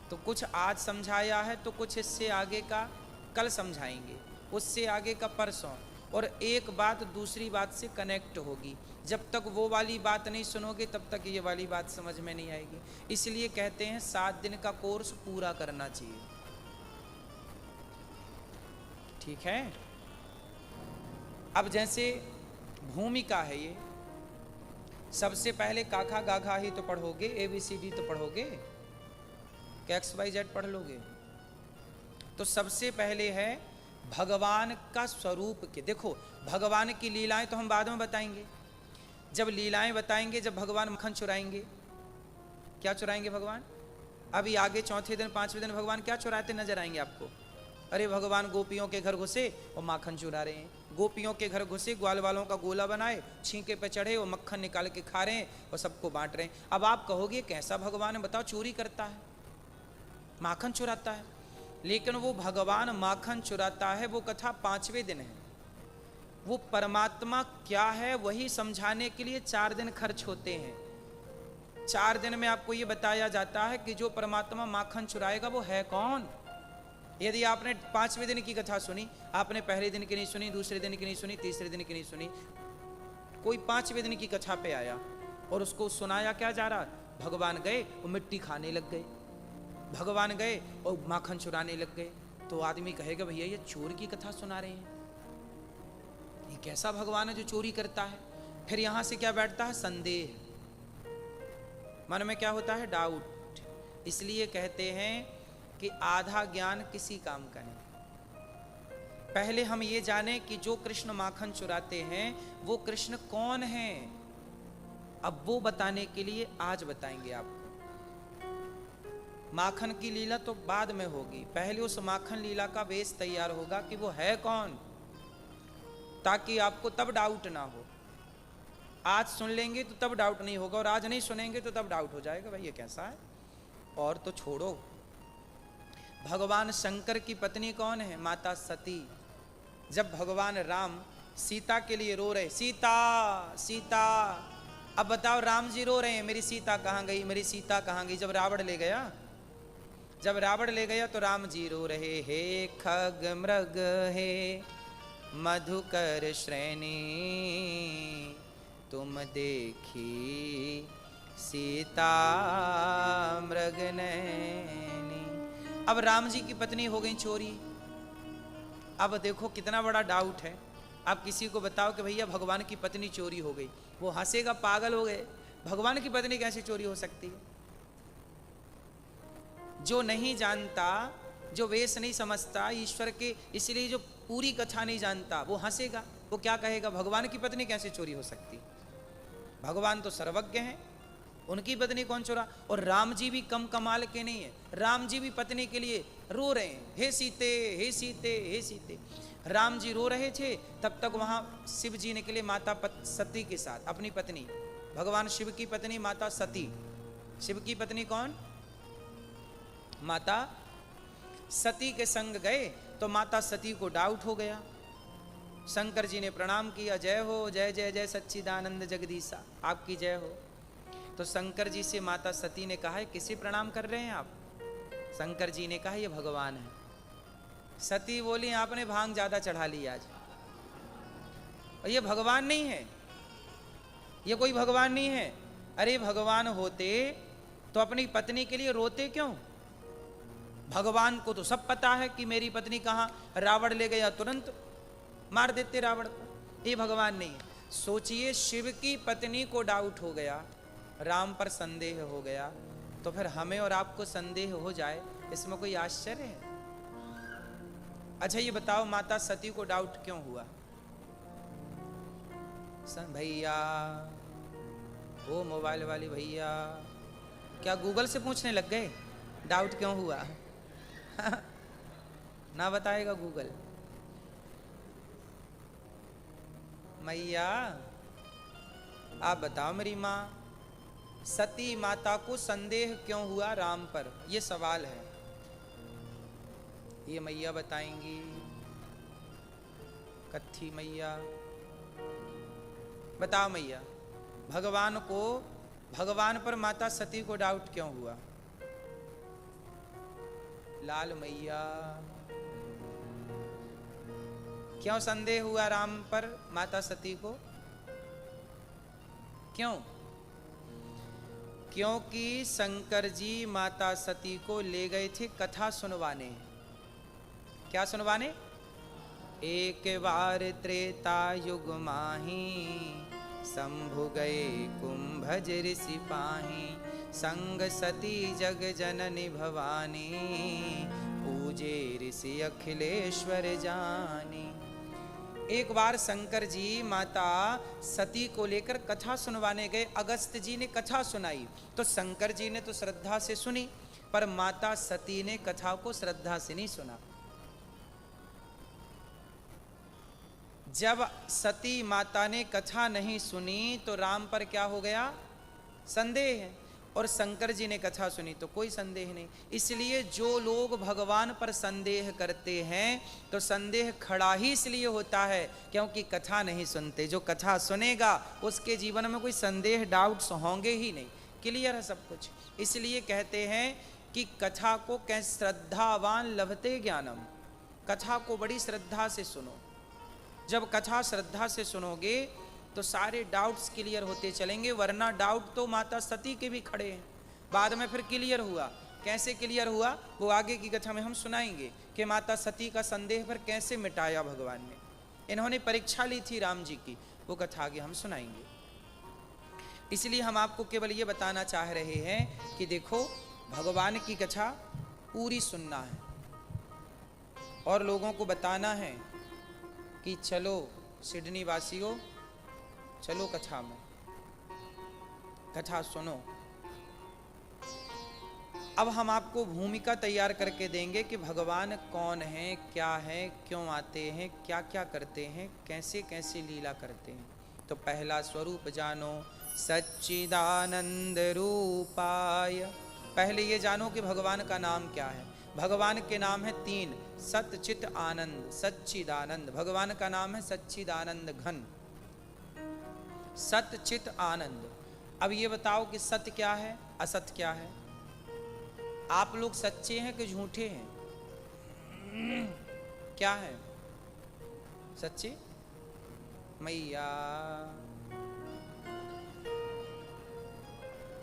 तो कुछ आज समझाया है, तो कुछ इससे आगे का कल समझाएंगे, उससे आगे का परसों, और एक बात दूसरी बात से कनेक्ट होगी। जब तक वो वाली बात नहीं सुनोगे तब तक ये वाली बात समझ में नहीं आएगी। इसलिए कहते हैं 7 दिन का कोर्स पूरा करना चाहिए। ठीक है। अब जैसे भूमिका है, ये सबसे पहले काखा गाघा ही तो पढ़ोगे, ABCD तो पढ़ोगे, क्या XYZ पढ़ लोगे? तो सबसे पहले है भगवान का स्वरूप के। देखो, भगवान की लीलाएं तो हम बाद में बताएंगे। जब लीलाएं बताएंगे, जब भगवान मक्खन चुराएंगे, क्या चुराएंगे भगवान? अभी आगे 4थे दिन 5वें दिन भगवान क्या चुराते नजर आएंगे आपको? अरे भगवान गोपियों के घर घुसे और माखन चुरा रहे हैं। गोपियों के घर घुसे, ग्वाल वालों का गोला बनाए, छींके पे चढ़े और मक्खन निकाल के खा रहे हैं और सबको बांट रहे हैं। अब आप कहोगे कैसा भगवान है, बताओ, चोरी करता है, माखन चुराता है। लेकिन वो भगवान माखन चुराता है, वो कथा 5वें दिन है। वो परमात्मा क्या है वही समझाने के लिए 4 दिन खर्च होते हैं। 4 दिन में आपको ये बताया जाता है कि जो परमात्मा माखन चुराएगा वो है कौन। यदि आपने 5वें दिन की कथा सुनी, आपने पहले दिन की नहीं सुनी, दूसरे दिन की नहीं सुनी, तीसरे दिन की नहीं सुनी, कोई 5वें दिन की कथा पे आया और उसको सुनाया क्या जा रहा, भगवान गए वो मिट्टी खाने लग गए, भगवान गए और माखन चुराने लग गए, तो आदमी कहेगा भैया ये चोर की कथा सुना रहे हैं, ये कैसा भगवान है जो चोरी करता है। फिर यहां से क्या बैठता है, संदेह, मन में क्या होता है, डाउट। इसलिए कहते हैं कि आधा ज्ञान किसी काम का नहीं। पहले हम ये जाने कि जो कृष्ण माखन चुराते हैं वो कृष्ण कौन है। अब वो बताने के लिए आज बताएंगे आपको। माखन की लीला तो बाद में होगी, पहले उस माखन लीला का बेस तैयार होगा कि वो है कौन, ताकि आपको तब डाउट ना हो। आज सुन लेंगे तो तब डाउट नहीं होगा, और आज नहीं सुनेंगे तो तब डाउट हो जाएगा, भाई ये कैसा है। और तो छोड़ो, भगवान शंकर की पत्नी कौन है, माता सती। जब भगवान राम सीता के लिए रो रहे, सीता सीता, अब बताओ राम जी रो रहे हैं, मेरी सीता कहाँ गई, मेरी सीता कहाँ गई। जब रावण ले गया, जब रावण ले गया तो राम जी रो रहे, हे खग मृग हे मधुकर श्रेणी, तुम देखी सीता मृग नैनी। अब राम जी की पत्नी हो गई चोरी। अब देखो कितना बड़ा डाउट है। आप किसी को बताओ कि भैया भगवान की पत्नी चोरी हो गई, वो हंसेगा, पागल हो गए, भगवान की पत्नी कैसे चोरी हो सकती है। जो नहीं जानता, जो वेश नहीं समझता ईश्वर के, इसलिए जो पूरी कथा नहीं जानता वो हंसेगा, वो क्या कहेगा, भगवान की पत्नी कैसे चोरी हो सकती। भगवान तो सर्वज्ञ हैं, उनकी पत्नी कौन चुरा। और राम जी भी कम कमाल के नहीं है, राम जी भी पत्नी के लिए रो रहे हैं, हे सीते हे सीते हे सीते। राम जी रो रहे थे, तब तक वहां शिव जी निकले माता सती के साथ, अपनी पत्नी, भगवान शिव की पत्नी माता सती, शिव की पत्नी कौन? माता सती के संग गए तो माता सती को डाउट हो गया। शंकर जी ने प्रणाम किया, जय हो, जय जय जय सच्चिदानंद जगदीशा, आपकी जय हो। तो शंकर जी से माता सती ने कहा, किसे प्रणाम कर रहे हैं आप? शंकर जी ने कहा, ये भगवान है। सती बोली, आपने भांग ज्यादा चढ़ा ली आज, और ये भगवान नहीं है, ये कोई भगवान नहीं है। अरे भगवान होते तो अपनी पत्नी के लिए रोते क्यों? भगवान को तो सब पता है कि मेरी पत्नी कहाँ, रावण ले गया तुरंत मार देते रावण को। ये भगवान नहीं है। सोचिए, शिव की पत्नी को डाउट हो गया, राम पर संदेह हो गया, तो फिर हमें और आपको संदेह हो जाए, इसमें कोई आश्चर्य है? अच्छा ये बताओ, माता सती को डाउट क्यों हुआ? भैया, वो मोबाइल वाले भैया क्या गूगल से पूछने लग गए डाउट क्यों हुआ? ना बताएगा गूगल। मैया आप बताओ, मेरी माँ सती माता को संदेह क्यों हुआ राम पर? ये सवाल है, ये मैया बताएंगी। कत्थी मैया, बताओ मैया, भगवान पर माता सती को डाउट क्यों हुआ? लाल मैया, क्यों संदेह हुआ राम पर माता सती को? क्यों? क्योंकि शंकर जी माता सती को ले गए थे कथा सुनवाने। क्या सुनवाने? एक बार त्रेता युग माही, शंभु गए कुंभज ऋषि पाही, संग सती जग जननी भवानी, पूजे ऋषि अखिलेश्वर जानी। एक बार शंकर जी माता सती को लेकर कथा सुनवाने गए। अगस्त जी ने कथा सुनाई तो शंकर जी ने तो श्रद्धा से सुनी, पर माता सती ने कथा को श्रद्धा से नहीं सुना। जब सती माता ने कथा नहीं सुनी तो राम पर क्या हो गया? संदेह है। और शंकर जी ने कथा सुनी तो कोई संदेह नहीं। इसलिए जो लोग भगवान पर संदेह करते हैं तो संदेह खड़ा ही इसलिए होता है क्योंकि कथा नहीं सुनते। जो कथा सुनेगा उसके जीवन में कोई संदेह डाउट्स होंगे ही नहीं, क्लियर है सब कुछ। इसलिए कहते हैं कि कथा को कैसे श्रद्धावान लभते ज्ञानम, कथा को बड़ी श्रद्धा से सुनो। जब कथा श्रद्धा से सुनोगे तो सारे डाउट्स क्लियर होते चलेंगे, वरना डाउट तो माता सती के भी खड़े हैं। बाद में फिर क्लियर हुआ। कैसे क्लियर हुआ वो आगे की कथा में हम सुनाएंगे कि माता सती का संदेह पर कैसे मिटाया भगवान ने। इन्होंने परीक्षा ली थी राम जी की, वो कथा आगे हम सुनाएंगे। इसलिए हम आपको केवल ये बताना चाह रहे हैं कि देखो, भगवान की कथा पूरी सुनना है और लोगों को बताना है कि चलो सिडनी वासियों, चलो कथा में, कथा सुनो। अब हम आपको भूमिका तैयार करके देंगे कि भगवान कौन है, क्या है, क्यों आते हैं, क्या क्या करते हैं, कैसे कैसे लीला करते हैं। तो पहला स्वरूप जानो सच्चिदानंद रूपाय। पहले ये जानो कि भगवान का नाम क्या है। भगवान के नाम है 3, सत चित आनंद, सच्चिदानंद। भगवान का नाम है सच्चिदानंद घन, सत चित आनंद। अब ये बताओ कि सत्य क्या है, असत क्या है? आप लोग सच्चे हैं कि झूठे हैं? क्या है? सच्चे? मैया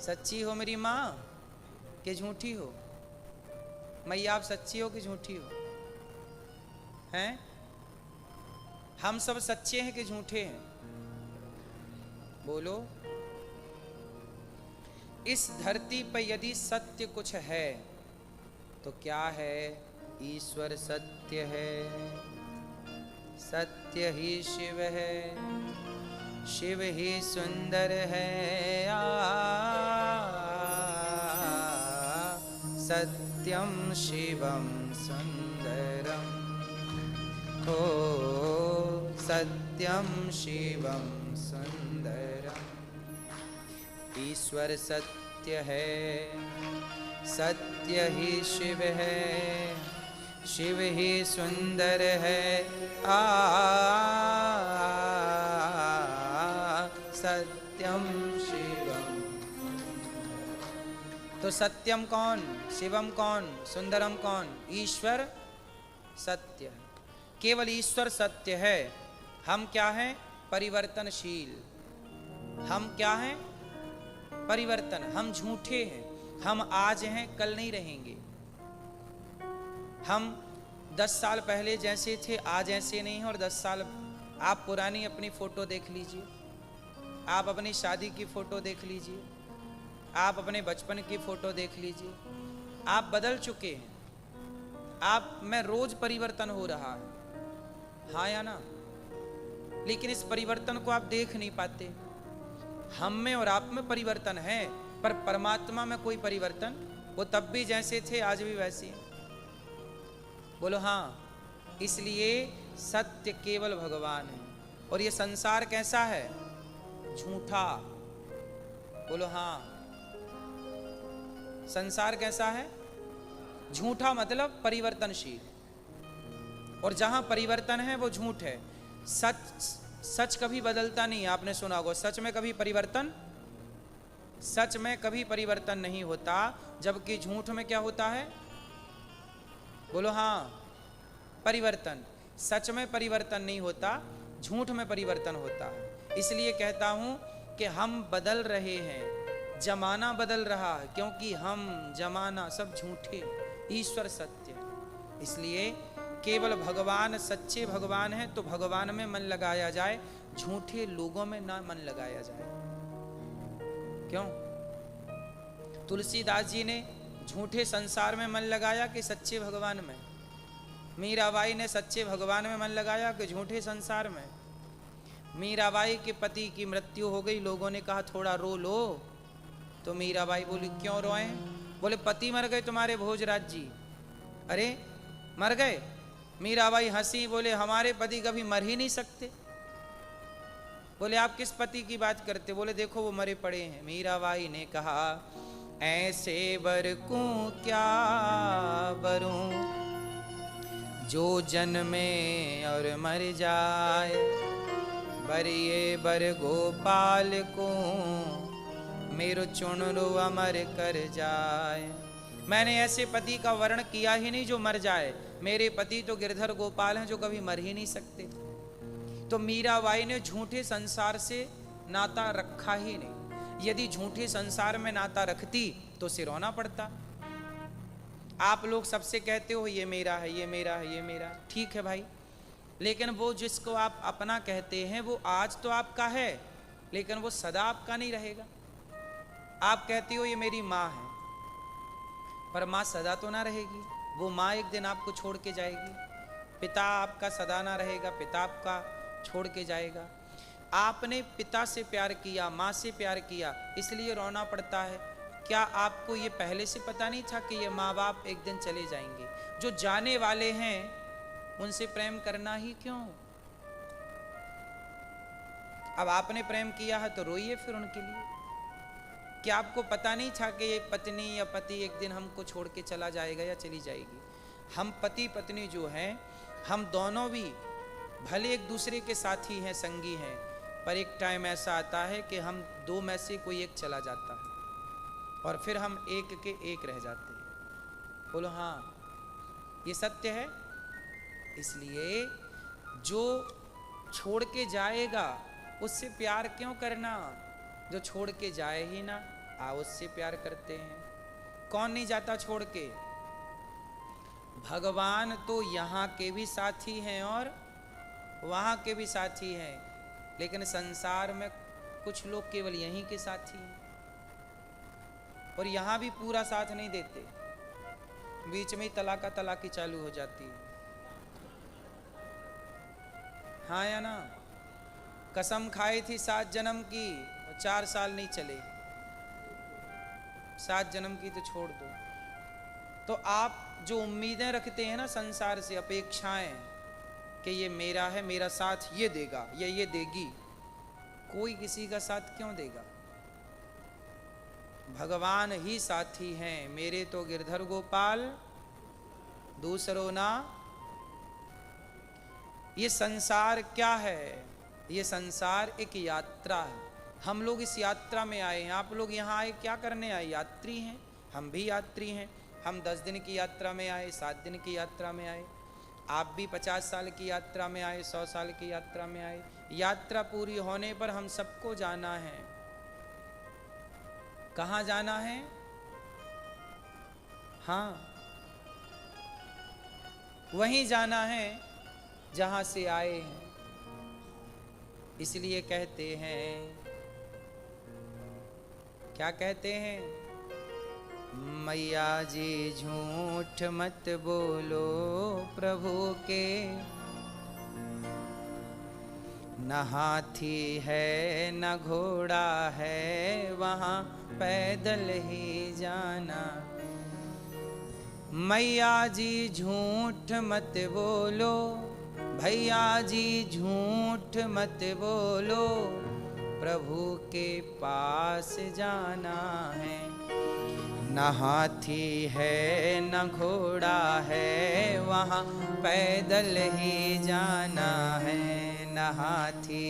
सच्ची हो मेरी माँ कि झूठी हो? मैया आप सच्ची हो कि झूठी हो? हैं? हम सब सच्चे हैं कि झूठे हैं? बोलो। इस धरती पर यदि सत्य कुछ है तो क्या है? ईश्वर सत्य है, सत्य ही शिव है, शिव ही सुंदर है। सत्यम शिवम सुंदरम, हो सत्यम शिवम सुंदरम। ईश्वर सत्य है, सत्य ही शिव है, शिव ही सुंदर है। सत्यम शिवम। तो सत्यम कौन, शिवम कौन, सुंदरम कौन? ईश्वर सत्य है, केवल ईश्वर सत्य है। हम क्या हैं? परिवर्तनशील। हम क्या हैं? परिवर्तन। हम झूठे हैं। हम आज हैं, कल नहीं रहेंगे। हम 10 साल पहले जैसे थे आज ऐसे नहीं हैं। और 10 साल आप पुरानी अपनी फोटो देख लीजिए, आप अपनी शादी की फोटो देख लीजिए, आप अपने बचपन की फोटो देख लीजिए, आप बदल चुके हैं। आप में रोज परिवर्तन हो रहा है, हाँ या ना? लेकिन इस परिवर्तन को आप देख नहीं पाते। हम में और आप में परिवर्तन है, पर परमात्मा में कोई परिवर्तन, वो तब भी जैसे थे आज भी वैसे हैं। बोलो हाँ। इसलिए सत्य केवल भगवान है। और ये संसार कैसा है? झूठा। बोलो हाँ। संसार कैसा है? झूठा, मतलब परिवर्तनशील। और जहां परिवर्तन है वो झूठ है। सच कभी बदलता नहीं। आपने सुना होगा, सच में कभी परिवर्तन, सच में कभी परिवर्तन नहीं होता। जबकि झूठ में क्या होता है? बोलो हाँ, परिवर्तन। सच में परिवर्तन नहीं होता, झूठ में परिवर्तन होता है। इसलिए कहता हूं कि हम बदल रहे हैं, जमाना बदल रहा है, क्योंकि हम, जमाना सब झूठे, ईश्वर सत्य है। इसलिए केवल भगवान सच्चे भगवान है, तो भगवान में मन लगाया जाए, झूठे लोगों में ना मन लगाया जाए। क्यों? तुलसीदास जी ने झूठे संसार में मन लगाया कि सच्चे भगवान में? मीराबाई ने सच्चे भगवान में मन लगाया कि झूठे संसार में? मीराबाई के पति की मृत्यु हो गई, लोगों ने कहा थोड़ा रो लो, तो मीराबाई बोली क्यों रोए? बोले पति मर गए तुम्हारे भोजराज जी। अरे मर गए? मीराबाई हंसी, बोले हमारे पति कभी मर ही नहीं सकते। बोले आप किस पति की बात करते? बोले देखो वो मरे पड़े हैं। मीराबाई ने कहा ऐसे बर को क्या बरूं, जो जन्मे और मर जाए, बरिए बर गोपाल को, मेरो चुनरो अमर कर जाए। मैंने ऐसे पति का वर्ण किया ही नहीं जो मर जाए। मेरे पति तो गिरधर गोपाल हैं जो कभी मर ही नहीं सकते। तो मीराबाई ने झूठे संसार से नाता रखा ही नहीं। यदि झूठे संसार में नाता रखती तो सिरोना पड़ता। आप लोग सबसे कहते हो ये मेरा है, ये मेरा है, ये मेरा, ठीक है भाई, लेकिन वो जिसको आप अपना कहते हैं वो आज तो आपका है, लेकिन वो सदा आपका नहीं रहेगा। आप कहते हो ये मेरी माँ है, पर माँ सदा तो ना रहेगी। वो माँ एक दिन आपको छोड़ के जाएगी। पिता आपका सदा ना रहेगा, पिता आपका छोड़ के जाएगा। आपने पिता से प्यार किया, माँ से प्यार किया, इसलिए रोना पड़ता है। क्या आपको ये पहले से पता नहीं था कि ये माँ बाप एक दिन चले जाएंगे? जो जाने वाले हैं उनसे प्रेम करना ही क्यों? अब आपने प्रेम किया है तो रोइए फिर उनके लिए। क्या आपको पता नहीं था कि ये पत्नी या पति एक दिन हमको छोड़ के चला जाएगा या चली जाएगी? हम पति पत्नी जो हैं, हम दोनों भी भले एक दूसरे के साथी हैं, संगी हैं, पर एक टाइम ऐसा आता है कि हम दो में से कोई एक चला जाता है और फिर हम एक के एक रह जाते हैं। बोलो हाँ, ये सत्य है। इसलिए जो छोड़ के जाएगा उससे प्यार क्यों करना? जो छोड़ के जाए ही ना, उससे प्यार करते हैं। कौन नहीं जाता छोड़ के? भगवान तो यहाँ के भी साथी हैं और वहाँ के भी साथी हैं, लेकिन संसार में कुछ लोग केवल यहीं के साथी हैं और यहाँ भी पूरा साथ नहीं देते। बीच में ही तलाका तलाकी चालू हो जाती है, हाँ या ना? कसम खाई थी 7 जन्म की, 4 साल नहीं चले। 7 जन्म की तो छोड़ दो। तो आप जो उम्मीदें रखते हैं ना संसार से, अपेक्षाएं कि ये मेरा है, मेरा साथ ये देगा या ये देगी, कोई किसी का साथ क्यों देगा? भगवान ही साथी हैं, मेरे तो गिरधर गोपाल दूसरो ना। ये संसार क्या है? ये संसार एक यात्रा है। हम लोग इस यात्रा में आए हैं। आप लोग यहाँ आए क्या करने आए? यात्री हैं, हम भी यात्री हैं। हम 10 दिन की यात्रा में आए, 7 दिन की यात्रा में आए। आप भी 50 साल की यात्रा में आए, 100 साल की यात्रा में आए। यात्रा पूरी होने पर हम सबको जाना है। कहाँ जाना है? हाँ, वहीं जाना है जहाँ से आए हैं। इसलिए कहते हैं, क्या कहते हैं? मैया जी झूठ मत बोलो प्रभु के, न हाथी है न घोड़ा है, वहाँ पैदल ही जाना। मैया जी झूठ मत बोलो, भैया जी झूठ मत बोलो, प्रभु के पास जाना है। न हाथी है न घोड़ा है, वहाँ पैदल ही जाना है। न हाथी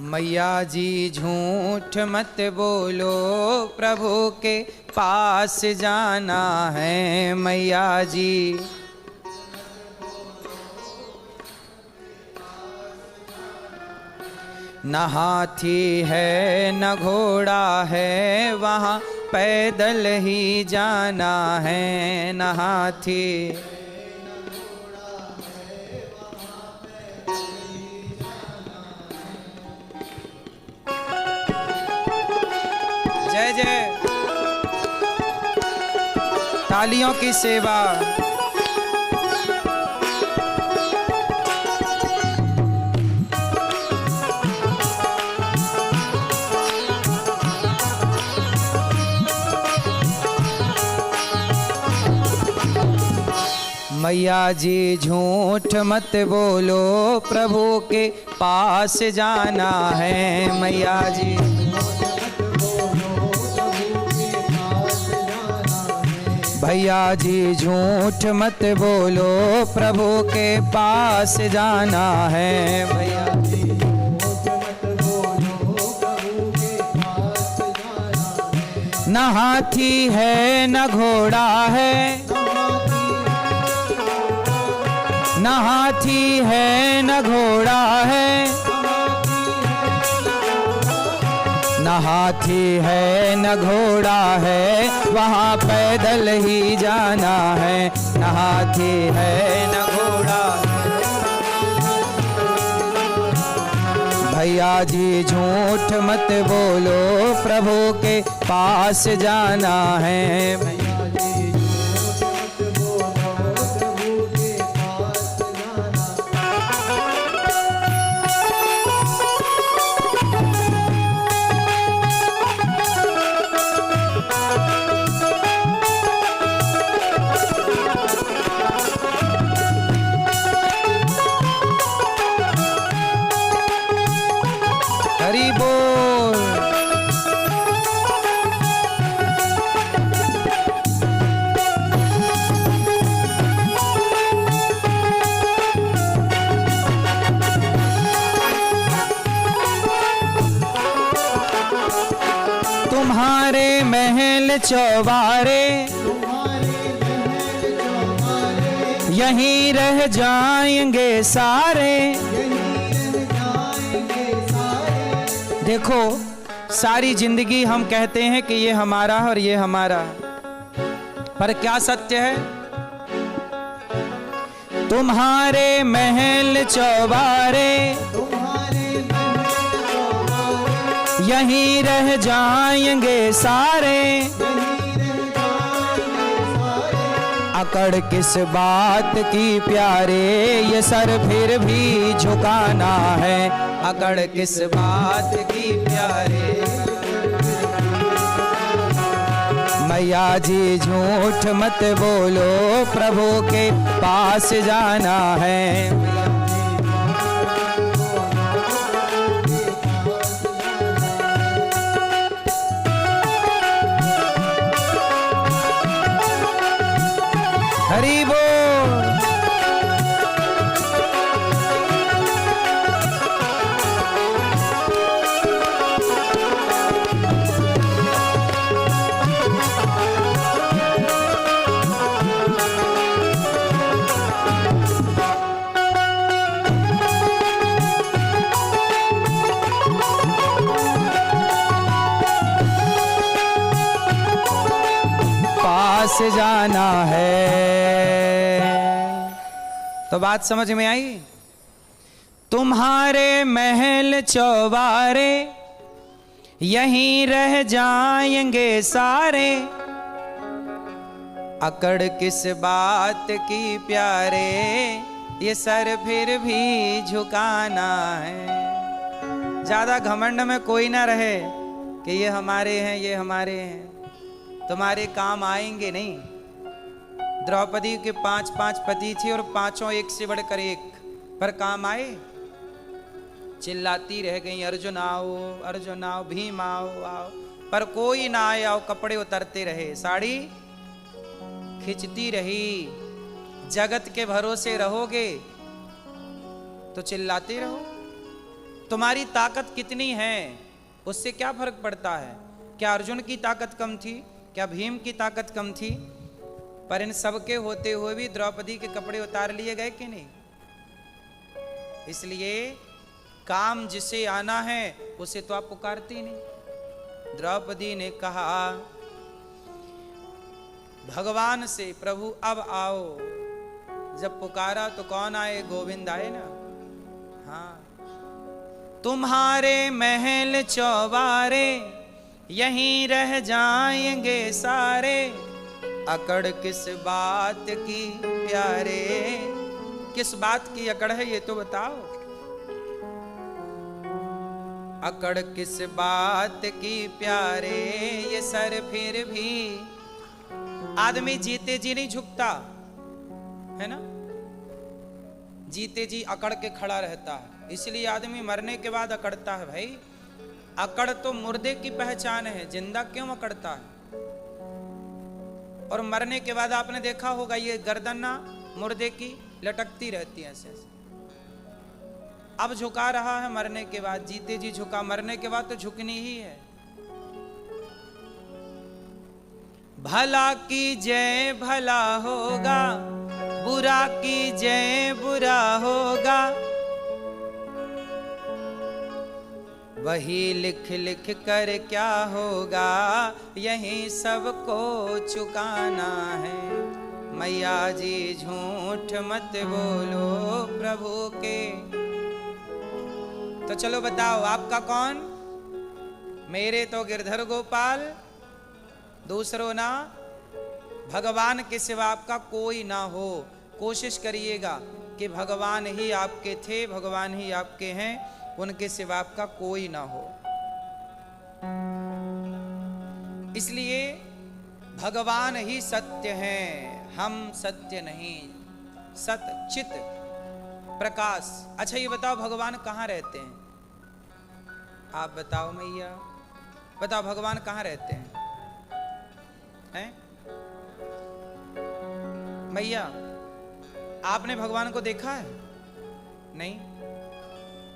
मैया जी झूठ मत बोलो, प्रभु के पास जाना है। मैया जी न हाथी है न घोड़ा है, वहाँ पैदल ही जाना है। न हाथी जय जय, तालियों की सेवा। मैया जी झूठ मत बोलो, प्रभु के पास जाना है। मैया जी भैया जी झूठ मत बोलो, प्रभु के पास जाना है। भैया जी झूठ मत बोलो, प्रभु के पास जाना है। न हाथी है न घोड़ा है, न हाथी है न घोड़ा है, न हाथी है न घोड़ा है, वहाँ पैदल ही जाना है। न हाथी है न घोड़ा है। भैया जी झूठ मत बोलो, प्रभु के पास जाना है। भैया जी झूठ मत बोलो, प्रभु के पास जाना हरि बोल। तुम्हारे महल चौबारे यहीं रह जाएंगे सारे। देखो, सारी जिंदगी हम कहते हैं कि ये हमारा और ये हमारा, पर क्या सत्य है? तुम्हारे महल चौबारे यहीं रह जाएंगे सारे। अकड़ किस बात की प्यारे, ये सर फिर भी झुकाना है। अकड़ किस बात की प्यारे, मैया जी झूठ मत बोलो, प्रभु के पास जाना है। हरि बोल। पास जाना है। तो बात समझ में आई? तुम्हारे महल चौबारे यहीं रह जाएंगे सारे, अकड़ किस बात की प्यारे, ये सर फिर भी झुकाना है। ज्यादा घमंड में कोई ना रहे कि ये हमारे हैं, ये हमारे हैं। तुम्हारे काम आएंगे नहीं। द्रौपदी के 5 पति थे और पांचों एक से बढ़कर एक, पर काम आए? चिल्लाती रह गई, अर्जुन आओ, अर्जुन आओ, भीम आओ, आओ, पर कोई ना आए। आओ, कपड़े उतरते रहे, साड़ी खिंचती रही। जगत के भरोसे रहोगे तो चिल्लाते रहो। तुम्हारी ताकत कितनी है उससे क्या फर्क पड़ता है? क्या अर्जुन की ताकत कम थी? क्या भीम की ताकत कम थी? पर इन सब के होते हुए भी द्रौपदी के कपड़े उतार लिए गए कि नहीं? इसलिए काम जिसे आना है उसे तो आप पुकारती नहीं। द्रौपदी ने कहा भगवान से, प्रभु अब आओ। जब पुकारा तो कौन आए? गोविंद आए ना। हाँ, तुम्हारे महल चौबारे यहीं रह जाएंगे सारे, अकड़ किस बात की प्यारे। किस बात की अकड़ है ये तो बताओ। अकड़ किस बात की प्यारे, ये सर फिर भी। आदमी जीते जी नहीं झुकता है ना, जीते जी अकड़ के खड़ा रहता है। इसलिए आदमी मरने के बाद अकड़ता है। भाई अकड़ तो मुर्दे की पहचान है, जिंदा क्यों अकड़ता है? और मरने के बाद आपने देखा होगा ये गर्दन ना मुर्दे की लटकती रहती है ऐसे ऐसे। अब झुका रहा है मरने के बाद, जीते जी झुका, मरने के बाद तो झुकनी ही है। भला की जय भला होगा, बुरा की जय बुरा होगा, वही लिख लिख कर क्या होगा, यही सबको चुकाना है। मैया जी झूठ मत बोलो, प्रभु के। तो चलो बताओ आपका कौन? मेरे तो गिरधर गोपाल, दूसरों ना। भगवान के सिवा आपका कोई ना हो। कोशिश करिएगा कि भगवान ही आपके थे, भगवान ही आपके हैं, उनके सिवा आपका कोई ना हो। इसलिए भगवान ही सत्य हैं, हम सत्य नहीं। सत चित प्रकाश। अच्छा ये बताओ भगवान कहाँ रहते हैं? आप बताओ मैया, बताओ भगवान कहाँ रहते हैं? हैं मैया, आपने भगवान को देखा है? नहीं।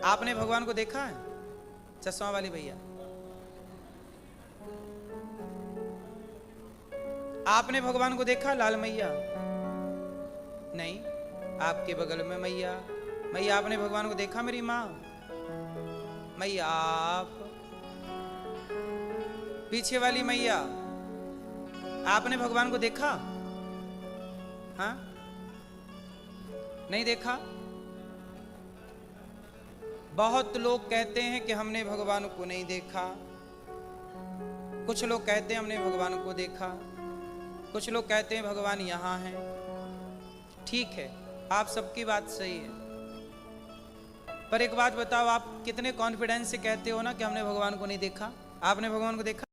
आपने भगवान को देखा है? चश्मा वाली भैया, आपने भगवान को देखा? लाल मैया, नहीं। आपके बगल में मैया, मैया आपने भगवान को देखा? मेरी माँ, मैया आप। पीछे वाली मैया, आपने भगवान को देखा? हाँ, नहीं देखा। बहुत लोग कहते हैं कि हमने भगवान को नहीं देखा। कुछ लोग कहते हैं हमने भगवान को देखा, कुछ लोग कहते हैं भगवान यहाँ हैं। ठीक है, आप सबकी बात सही है, पर एक बात बताओ, आप कितने कॉन्फिडेंस से कहते हो ना कि हमने भगवान को नहीं देखा? आपने भगवान को देखा?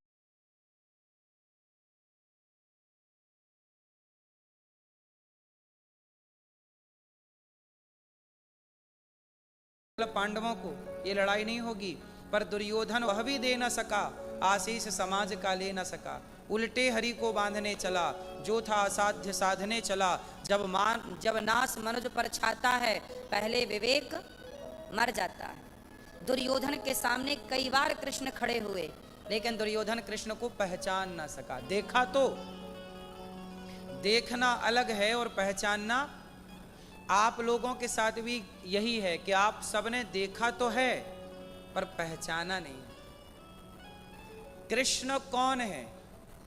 पांडवों को, ये लड़ाई नहीं होगी। पर दुर्योधन वह भी दे न सका, आशीष समाज का ले न सका। उल्टे हरि को बांधने चला, जो था असाध्य साधने चला। जब नाश मनुज पर छाता है, पहले विवेक मर जाता है। दुर्योधन के सामने कई बार कृष्ण खड़े हुए, लेकिन दुर्योधन कृष्ण को पहचान ना सका। देखा तो, देखना अलग है और पहचानना। आप लोगों के साथ भी यही है कि आप सबने देखा तो है पर पहचाना नहीं। कृष्ण कौन है?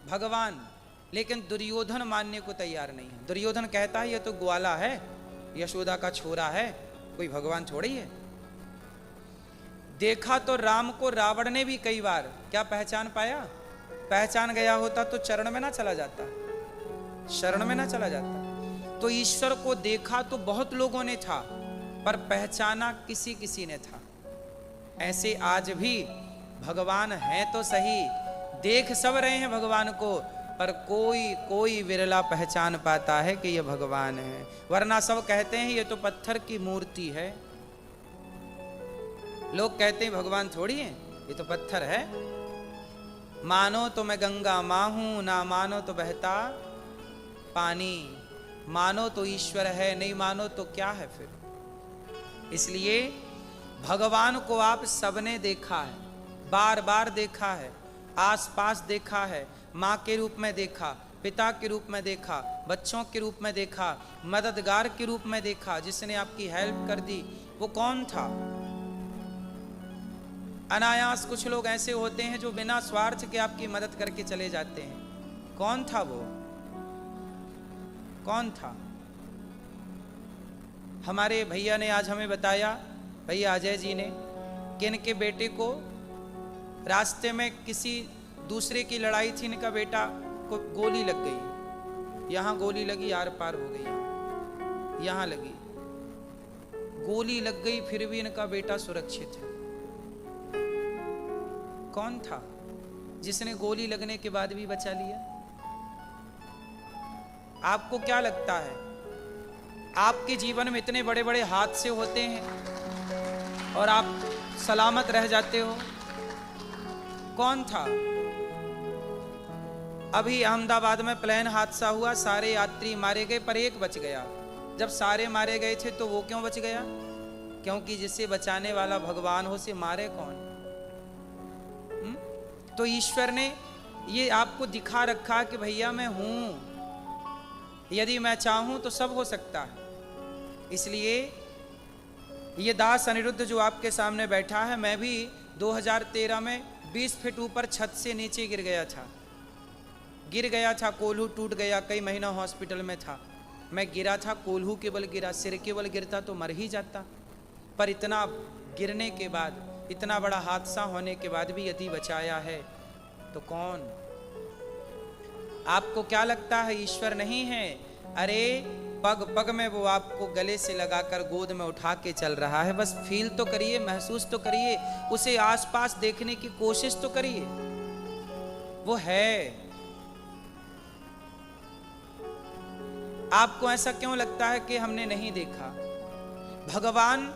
भगवान। लेकिन दुर्योधन मानने को तैयार नहीं है। दुर्योधन कहता है ये तो ग्वाला है, यशोदा का छोरा है, कोई भगवान थोड़ी है। देखा तो राम को रावण ने भी कई बार, क्या पहचान पाया? पहचान गया होता तो चरण में ना चला जाता, शरण में ना चला जाता। तो ईश्वर को देखा तो बहुत लोगों ने था, पर पहचाना किसी किसी ने था। ऐसे आज भी भगवान है तो सही, देख सब रहे हैं भगवान को, पर कोई विरला पहचान पाता है कि यह भगवान है। वरना सब कहते हैं ये तो पत्थर की मूर्ति है। लोग कहते हैं भगवान थोड़ी है, ये तो पत्थर है। मानो तो मैं गंगा माँ हूं, ना मानो तो बहता पानी। मानो तो ईश्वर है, नहीं मानो तो क्या है फिर। इसलिए भगवान को आप सबने देखा है, बार बार देखा है, आसपास देखा है। माँ के रूप में देखा, पिता के रूप में देखा, बच्चों के रूप में देखा, मददगार के रूप में देखा। जिसने आपकी हेल्प कर दी वो कौन था? अनायास कुछ लोग ऐसे होते हैं जो बिना स्वार्थ के आपकी मदद करके चले जाते हैं। कौन था वो? कौन था? हमारे भैया ने आज हमें बताया, भैया अजय जी ने, कि इनके बेटे को रास्ते में किसी दूसरे की लड़ाई थी, इनका बेटा को गोली लग गई। यहाँ गोली लगी, आर पार हो गई, यहाँ लगी, गोली लग गई, फिर भी इनका बेटा सुरक्षित है। कौन था जिसने गोली लगने के बाद भी बचा लिया? आपको क्या लगता है? आपके जीवन में इतने बड़े बड़े हादसे होते हैं और आप सलामत रह जाते हो। कौन था? अभी अहमदाबाद में प्लेन हादसा हुआ, सारे यात्री मारे गए पर एक बच गया। जब सारे मारे गए थे तो वो क्यों बच गया? क्योंकि जिसे बचाने वाला भगवान हो, उसे मारे कौन? तो ईश्वर ने ये आपको दिखा रखा कि भैया मैं हूं, यदि मैं चाहूं तो सब हो सकता है। इसलिए ये दास अनिरुद्ध जो आपके सामने बैठा है, मैं भी 2013 में 20 फीट ऊपर छत से नीचे गिर गया था। कोल्हू टूट गया, कई महीना हॉस्पिटल में था। मैं गिरा था, कोल्हू के बल गिरा, सिर के बल गिरता तो मर ही जाता। पर इतना गिरने के बाद, इतना बड़ा हादसा होने के बाद भी यदि बचाया है तो कौन? आपको क्या लगता है ईश्वर नहीं है? अरे पग पग में वो आपको गले से लगाकर गोद में उठा के चल रहा है। बस फील तो करिए, महसूस तो करिए, उसे आसपास देखने की कोशिश तो करिए। वो है। आपको ऐसा क्यों लगता है कि हमने नहीं देखा? भगवान,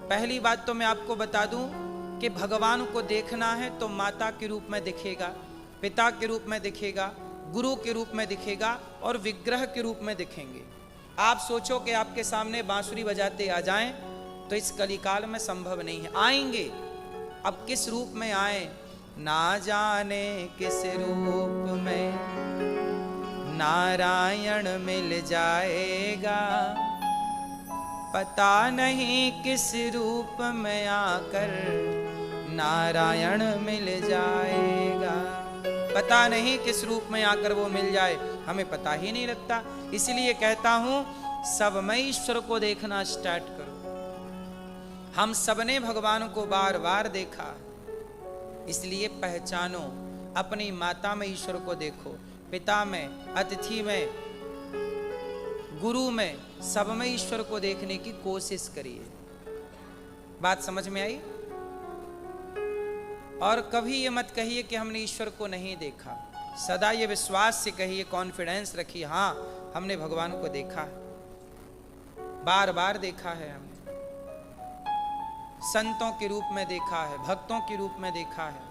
पहली बात तो मैं आपको बता दूं कि भगवान को देखना है तो माता के रूप में दिखेगा, पिता के रूप में दिखेगा, गुरु के रूप में दिखेगा और विग्रह के रूप में दिखेंगे। आप सोचो कि आपके सामने बांसुरी बजाते आ जाएं तो इस कलिकाल में संभव नहीं है। आएंगे, अब किस रूप में आए ना जाने, किस रूप में नारायण मिल जाएगा, पता नहीं किस रूप में आकर नारायण मिल जाएगा। पता नहीं किस रूप में आकर वो मिल जाए, हमें पता ही नहीं लगता। इसलिए कहता हूं सब में ईश्वर को देखना स्टार्ट करो। हम सबने भगवान को बार बार देखा, इसलिए पहचानो। अपनी माता में ईश्वर को देखो, पिता में, अतिथि में, गुरु में, सब में ईश्वर को देखने की कोशिश करिए। बात समझ में आई? और कभी ये मत कहिए कि हमने ईश्वर को नहीं देखा। सदा ये विश्वास से कहिए, कॉन्फिडेंस रखिए, हाँ हमने भगवान को देखा, बार बार देखा है हमने। संतों के रूप में देखा है, भक्तों के रूप में देखा है।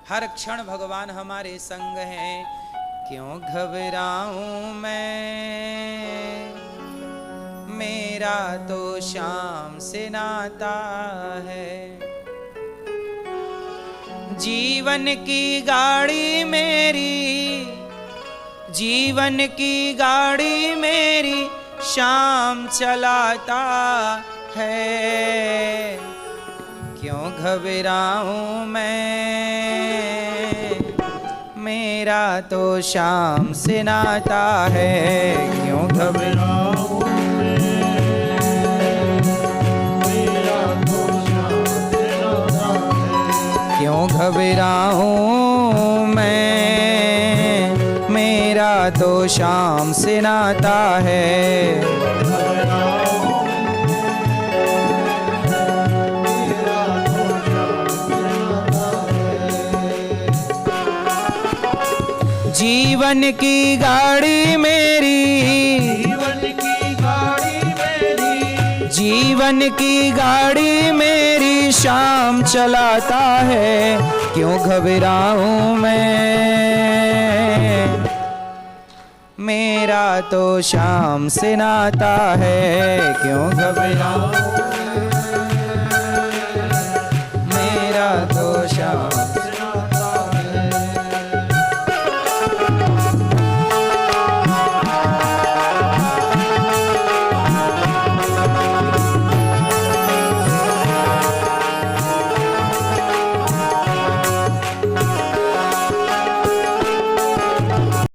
हर क्षण भगवान हमारे संग हैं। क्यों घबराऊं मैं, मेरा तो श्याम से नाता है। जीवन की गाड़ी मेरी, जीवन की गाड़ी मेरी श्याम चलाता है। क्यों घबराऊं मैं, मेरा तो श्याम से नाता है। क्यों घबराऊं क्यों घबराऊं मैं, मेरा तो श्याम से नाता है। जीवन की गाड़ी मेरी, जीवन की गाड़ी मेरी, जीवन की गाड़ी मेरी श्याम चलाता है। क्यों घबराऊं मैं, मेरा तो श्याम से नाता है। क्यों घबराऊं